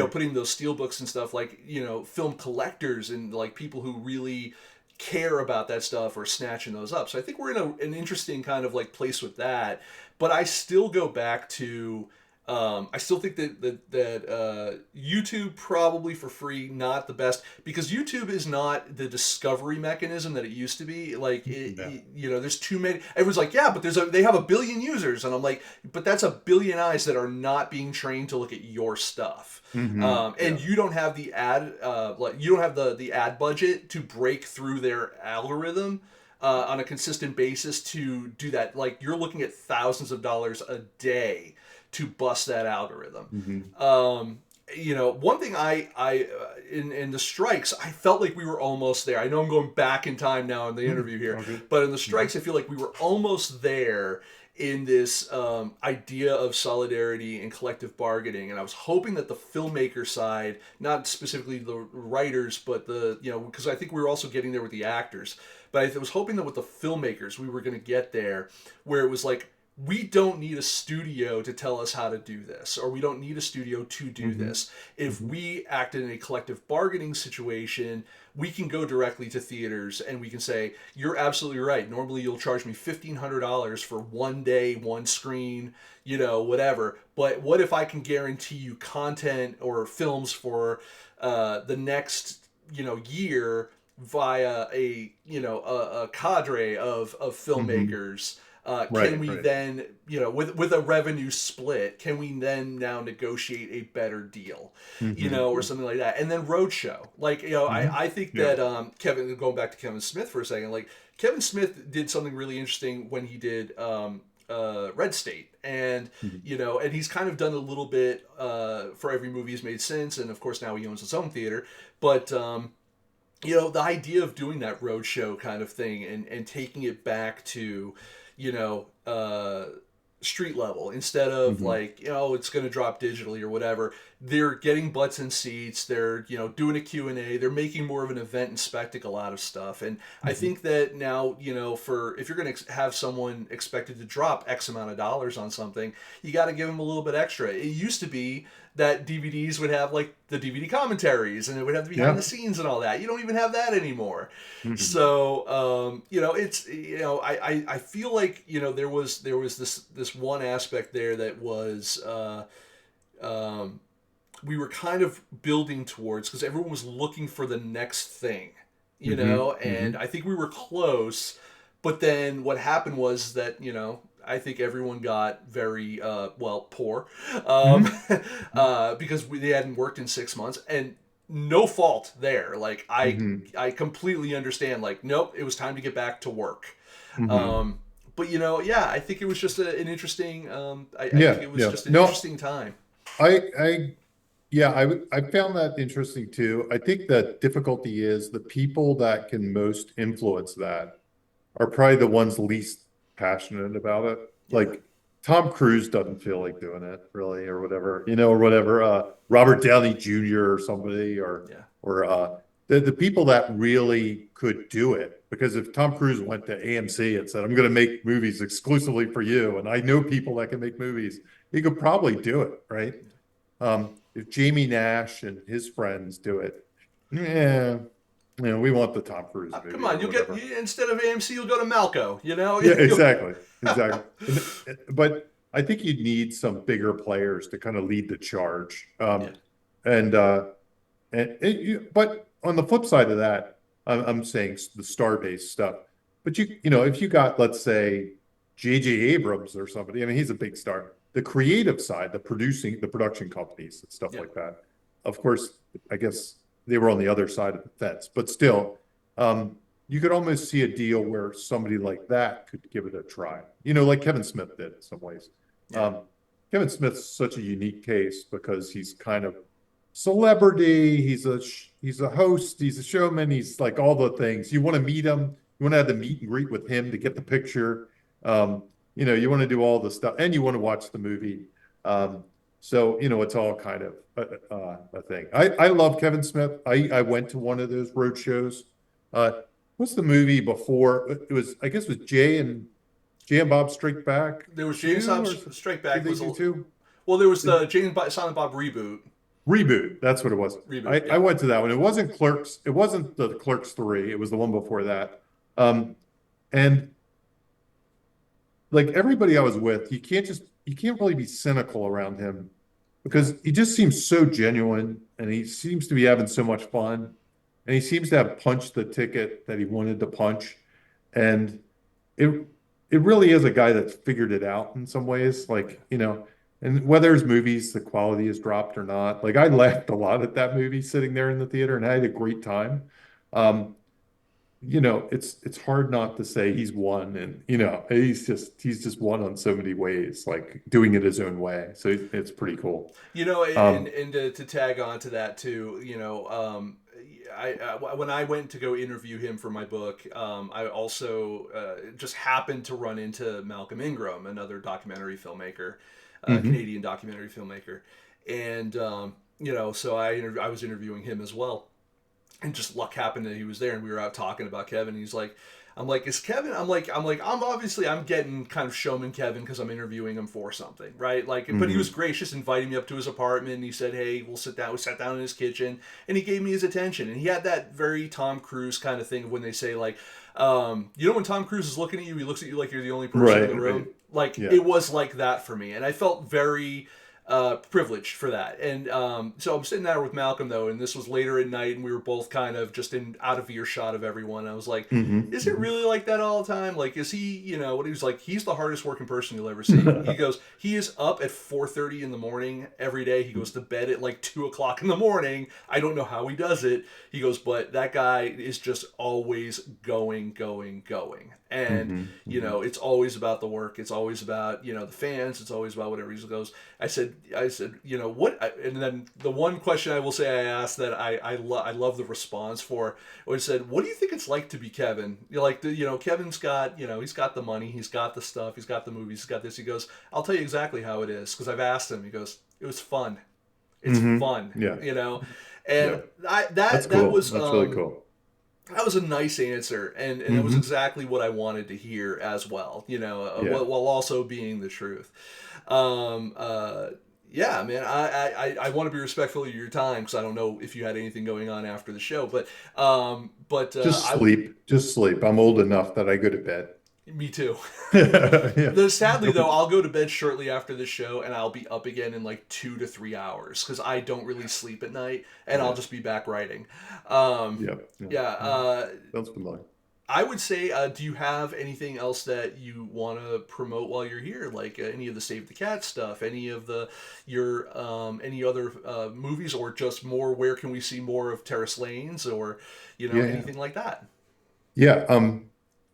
putting those steel books and stuff, like film collectors and like people who really care about that stuff or snatching those up. So I think we're in an interesting kind of like place with that. But I still go back to I still think that YouTube probably for free not the best, because YouTube is not the discovery mechanism that it used to be. Like there's too many. Everyone's like, yeah, but they have 1 billion users, and I'm like, but that's 1 billion eyes that are not being trained to look at your stuff. And you don't have the ad you don't have the ad budget to break through their algorithm on a consistent basis to do that. Like you're looking at thousands of dollars a day to bust that algorithm. One thing I in the strikes, I felt like we were almost there. I know I'm going back in time now in the interview here, but in the strikes, I feel like we were almost there in this idea of solidarity and collective bargaining. And I was hoping that the filmmaker side, not specifically the writers, but because I think we were also getting there with the actors, but I was hoping that with the filmmakers, we were going to get there where it was like, we don't need a studio to tell us how to do this, or we don't need a studio to do this. If we act in a collective bargaining situation, we can go directly to theaters and we can say, you're absolutely right. Normally you'll charge me $1,500 for 1 day, 1 screen, whatever. But what if I can guarantee you content or films for the next, year via a cadre of filmmakers? Can we then, with a revenue split, can we then now negotiate a better deal, or something like that? And then Roadshow. Like, I think that Kevin, going back to Kevin Smith for a second, like Kevin Smith did something really interesting when he did Red State, and and he's kind of done a little bit for every movie he's made since, and of course now he owns his own theater. But the idea of doing that roadshow kind of thing and taking it back to, street level instead of it's going to drop digitally or whatever. They're getting butts in seats. They're doing a Q&A. They're making more of an event and spectacle out of stuff. And I think that now for if you're going to have someone expected to drop X amount of dollars on something, you got to give them a little bit extra. It used to be that DVDs would have like the DVD commentaries and it would have the behind the scenes and all that. You don't even have that anymore. So it's I feel like there was this one aspect there that was we were kind of building towards, because everyone was looking for the next thing, and I think we were close, but then what happened was that I think everyone got very poor because they hadn't worked in 6 months, and no fault there. Like I completely understand. Like, nope, it was time to get back to work. But I think it was just an interesting. I think it was just an interesting time. I found that interesting too. I think the difficulty is the people that can most influence that are probably the ones least passionate about it. Like Tom Cruise doesn't feel like doing it really, or whatever, or whatever. Robert Downey Jr. or somebody, or the people that really could do it. Because if Tom Cruise went to AMC and said, "I'm going to make movies exclusively for you, and I know people that can make movies," he could probably do it, right? If Jamie Nash and his friends do it, we want the Tom Cruise movie. Come on, instead of AMC, you'll go to Malco. Yeah, exactly. But I think you need some bigger players to kind of lead the charge. But on the flip side of that, I'm saying the star-based stuff. But if you got, let's say, J.J. Abrams or somebody, I mean, he's a big star. The creative side, the production companies and stuff like that. Of course, I guess they were on the other side of the fence, but still, you could almost see a deal where somebody like that could give it a try. Like Kevin Smith did in some ways. Kevin Smith's such a unique case because he's kind of celebrity. He's a host. He's a showman. He's like all the things. You want to meet him. You want to have the meet and greet with him to get the picture. You want to do all the stuff, and you want to watch the movie. So it's all kind of a thing. I love Kevin Smith. I went to one of those road shows. What's the movie before? It was, I guess, with Jay and Bob Strike Back. There was Jay and Bob Strike Back. Too? Well, there was the Jay and Silent Bob reboot. Reboot. That's what it was. Reboot, I went to that one. It wasn't Clerks. It wasn't the Clerks 3. It was the one before that. And like everybody I was with, you can't really be cynical around him because he just seems so genuine and he seems to be having so much fun and he seems to have punched the ticket that he wanted to punch. And it really is a guy that's figured it out in some ways, like, and whether his movies, the quality has dropped or not. Like I laughed a lot at that movie sitting there in the theater and I had a great time. It's hard not to say he's won, and he's just won on so many ways, like doing it his own way. So it's pretty cool. And to tag on to that too, I when I went to go interview him for my book, I also just happened to run into Malcolm Ingram, another documentary filmmaker, Canadian documentary filmmaker, and so I was interviewing him as well. And just luck happened that he was there, and we were out talking about Kevin. He's like, I'm like, is Kevin? I'm getting kind of showman Kevin because I'm interviewing him for something, right? Like, but he was gracious, inviting me up to his apartment. And he said, "Hey, we'll sit down." We sat down in his kitchen, and he gave me his attention. And he had that very Tom Cruise kind of thing of when they say like, when Tom Cruise is looking at you, he looks at you like you're the only person in the room. Like it was like that for me, and I felt very. privileged for that. And so I'm sitting there with Malcolm though, and this was later at night, and we were both kind of just in out of earshot of everyone. I was like, "Is it really like that all the time? Like, is he? You know, what he was like? He's the hardest working person you'll ever see." He goes, he is up at 4:30 in the morning every day. He goes to bed at like 2 o'clock in the morning. I don't know how he does it. He goes, but that guy is just always going, going, going. And you know, it's always about the work. It's always about, you know, the fans. It's always about whatever he goes. I said, you know, what? And then the one question I will say I asked that I love the response for was said, what do you think it's like to be Kevin? You're like, you know, Kevin's got, you know, he's got the money, he's got the stuff, he's got the movies, he's got this. He goes, I'll tell you exactly how it is because I've asked him. He goes, it was fun. It's fun. Yeah. You know, and That's that cool. was That's really cool. that was a nice answer, and it was exactly what I wanted to hear as well. You know, while also being the truth. Yeah, man, I want to be respectful of your time because I don't know if you had anything going on after the show, but Just sleep. Just sleep. I'm old enough that I go to bed. Me too. Yeah. Sadly, though, I'll go to bed shortly after the show, and I'll be up again in like 2 to 3 hours because I don't really sleep at night, and I'll just be back writing. Sounds familiar. I would say, do you have anything else that you want to promote while you're here? Like any of the Save the Cat stuff, any of any other movies, or just more? Where can we see more of Terrace Lanes, or anything like that? Yeah.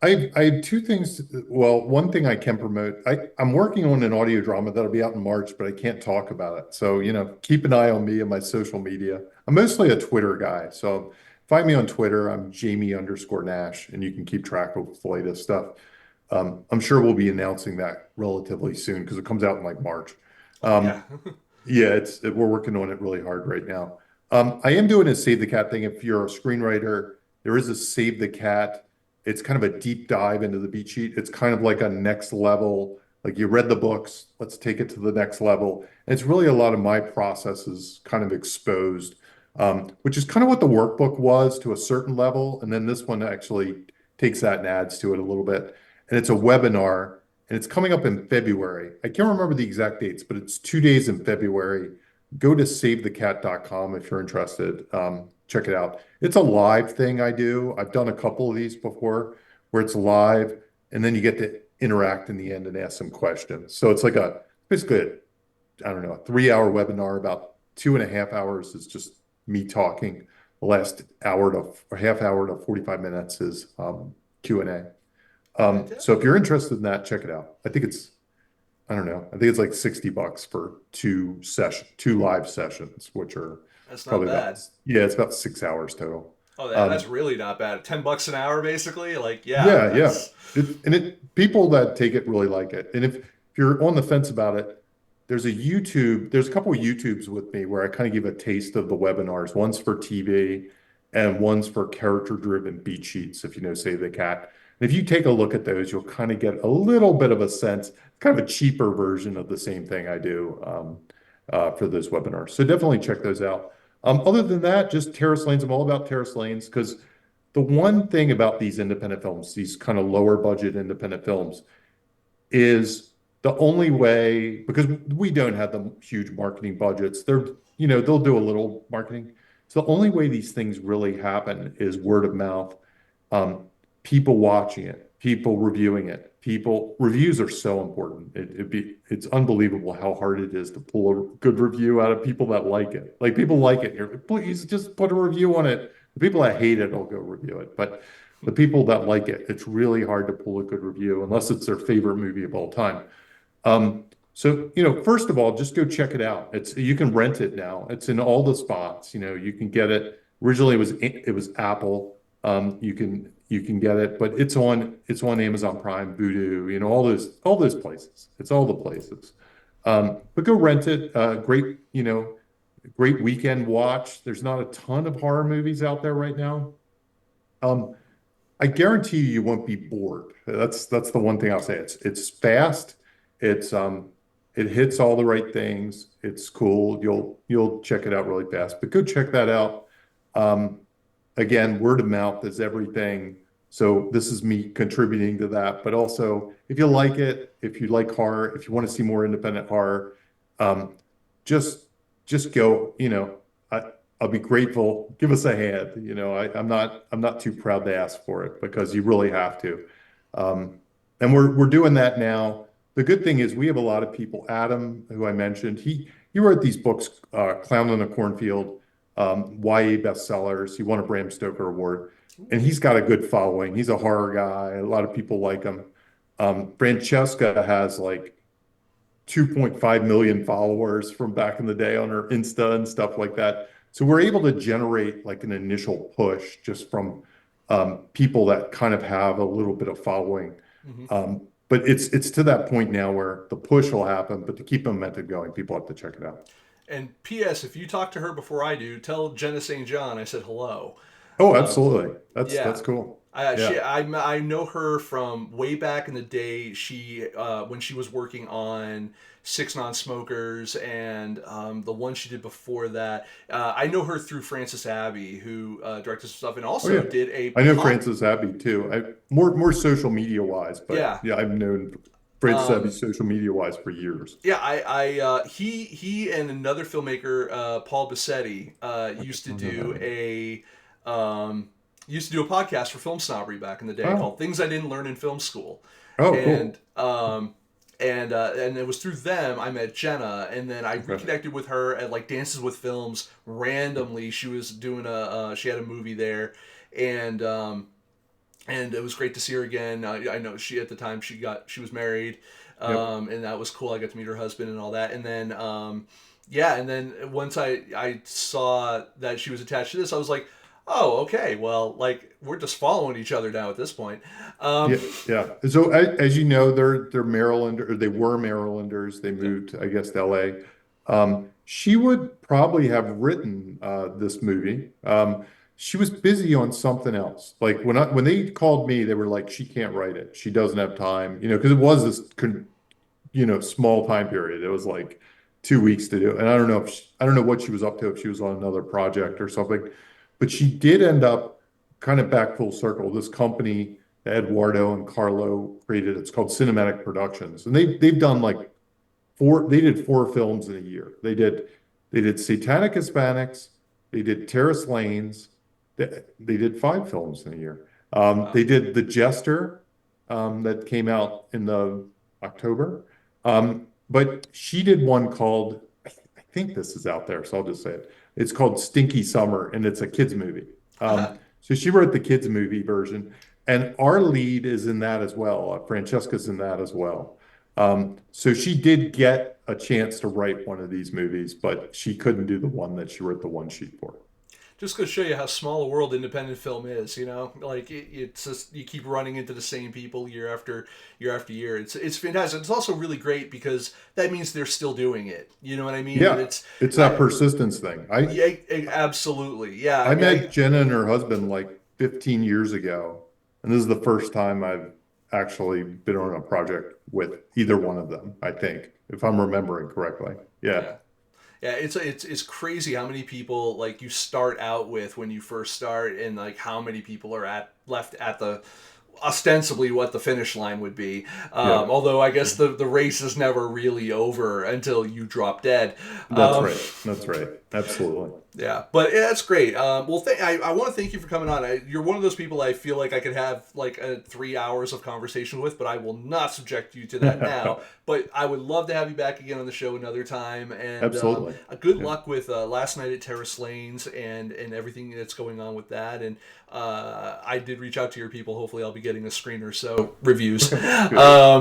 I have two things. Well, one thing I can promote. I'm working on an audio drama that'll be out in March, but I can't talk about it. So, keep an eye on me and my social media. I'm mostly a Twitter guy. So find me on Twitter. I'm Jamie_Nash, and you can keep track of the latest stuff. I'm sure we'll be announcing that relatively soon because it comes out in like March. Yeah. Yeah, we're working on it really hard right now. I am doing a Save the Cat thing. If you're a screenwriter, there is a Save the Cat. It's kind of a deep dive into the beat sheet. It's kind of like a next level, like you read the books, let's take it to the next level. And it's really a lot of my processes kind of exposed, which is kind of what the workbook was to a certain level. And then this one actually takes that and adds to it a little bit. And it's a webinar, and it's coming up in February. I can't remember the exact dates, but it's 2 days in February. Go to savethecat.com if you're interested. Check it out. It's a live thing I do. I've done a couple of these before where it's live, and then you get to interact in the end and ask some questions. So it's like basically a 3-hour webinar. About 2.5 hours is just me talking. The last half hour to 45 minutes is Q&A. So if you're interested in that, check it out. I think it's like $60 for two live sessions, which are That's not probably bad. it's about 6 hours total. Oh, that's really not bad. $10 an hour, basically. Like, Yeah. People that take it really like it. And if you're on the fence about it, there's a couple of YouTubes with me where I kind of give a taste of the webinars. One's for TV and one's for character-driven beat sheets, if you know Save the Cat. And if you take a look at those, you'll kind of get a little bit of a sense, kind of a cheaper version of the same thing I do for those webinars. So definitely check those out. Other than that, just Terrace Lanes. I'm all about Terrace Lanes because the one thing about these independent films, these kind of lower budget independent films, is the only way, because we don't have the huge marketing budgets. They'll do a little marketing. So the only way these things really happen is word of mouth. People watching it, people reviewing it. Reviews are so important. It's unbelievable how hard it is to pull a good review out of people that like it. Like people like it. You're like, please just put a review on it. The people that hate it will go review it. But the people that like it, it's really hard to pull a good review unless it's their favorite movie of all time. So, first of all, just go check it out. You can rent it now. It's in all the spots. You can get it. Originally, it was Apple. You can get it, but it's on Amazon Prime, Vudu, all those places. It's all the places. But go rent it. Great weekend watch. There's not a ton of horror movies out there right now. I guarantee you won't be bored. That's the one thing I'll say. It's fast. It hits all the right things. It's cool. You'll check it out really fast. But go check that out. Again, word of mouth is everything. So this is me contributing to that. But also, if you like it, if you like horror, if you want to see more independent horror, just go, I'll be grateful. Give us a hand. I'm not too proud to ask for it because you really have to. And we're doing that now. The good thing is we have a lot of people. Adam, who I mentioned, he wrote these books, Clown in a Cornfield, YA bestsellers. He won a Bram Stoker Award, and he's got a good following. He's a horror guy. A lot of people like him. Francesca has like 2.5 million followers from back in the day on her Insta and stuff like that. So we're able to generate like an initial push just from people that kind of have a little bit of following. But it's to that point now where the push will happen, but to keep momentum going, people have to check it out. And P.S. If you talk to her before I do, tell Jenna St. John I said hello. Oh, absolutely. Yeah. That's cool. I know her from way back in the day. She when she was working on Six Non-Smokers and the one she did before that. I know her through Frances Abbey, who directed some stuff and also did a. I know Frances Abbey too. More social media wise, but yeah, I've known Frances Abbey social media wise for years. Yeah, he and another filmmaker, Paul Bassetti, used to do a podcast for FilmSnobbery back in the day called "Things I Didn't Learn in Film School." Oh, and cool. And it was through them I met Jenna, and then I reconnected with her at like Dances with Films randomly. She was doing she had a movie there, and it was great to see her again. I know she at the time she was married, and that was cool. I got to meet her husband and all that, and then and then once I saw that she was attached to this, I was like, oh, okay. Well, like we're just following each other now at this point. Yeah. So as you know, they're Maryland, or they were Marylanders. They moved, I guess, to LA. She would probably have written this movie. She was busy on something else. Like when they called me, they were like, she can't write it. She doesn't have time, because it was this small time period. It was like 2 weeks to do it. And I don't know what she was up to, if she was on another project or something. But she did end up kind of back full circle. This company that Eduardo and Carlo created, it's called Cinematic Productions. And they've done like they did 4 films in a year. They did Satanic Hispanics, they did Terrace Lanes, they did 5 films in a year. They did The Jester, that came out in the October. But she did one called, I think this is out there, so I'll just say it. It's called Stinky Summer, and it's a kids movie. So she wrote the kids movie version, and our lead is in that as well. Francesca's in that as well. So she did get a chance to write one of these movies, but she couldn't do the one that she wrote the one sheet for. Just to show you how small a world independent film is, like it's just, you keep running into the same people year after year after year. It's fantastic. It's also really great because that means they're still doing it. You know what I mean? Yeah, it's that persistence thing. Absolutely. Yeah. I met Jenna and her husband like 15 years ago, and this is the first time I've actually been on a project with either one of them, I think, if I'm remembering correctly. Yeah. Yeah, it's crazy how many people like you start out with when you first start, and like how many people are left at the ostensibly what the finish line would be. Although I guess the race is never really over until you drop dead. That's right. Absolutely. Yeah, but that's great. Well, I want to thank you for coming on. You're one of those people I feel like I could have like 3 hours of conversation with, but I will not subject you to that now. But I would love to have you back again on the show another time. And absolutely. Good luck with Last Night at Terrace Lanes and everything that's going on with that. And I did reach out to your people. Hopefully, I'll be getting a screener, so reviews. Yeah.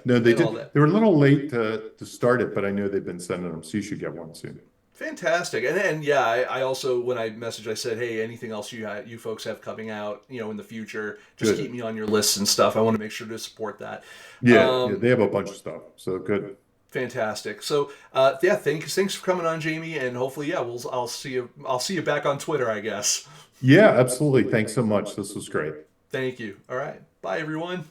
No, they did. They were a little late to start it, but I know they've been sending them, so you should get one soon. Fantastic. And I also, when I messaged, I said, hey, anything else you folks have coming out, in the future, just keep me on your lists and stuff. I want to make sure to support that. Yeah, they have a bunch of stuff. So good. Fantastic. So, thanks for coming on, Jamie, and hopefully, I'll see you back on Twitter, I guess. Yeah, absolutely. Thanks so much. This was great. Thank you. All right. Bye, everyone.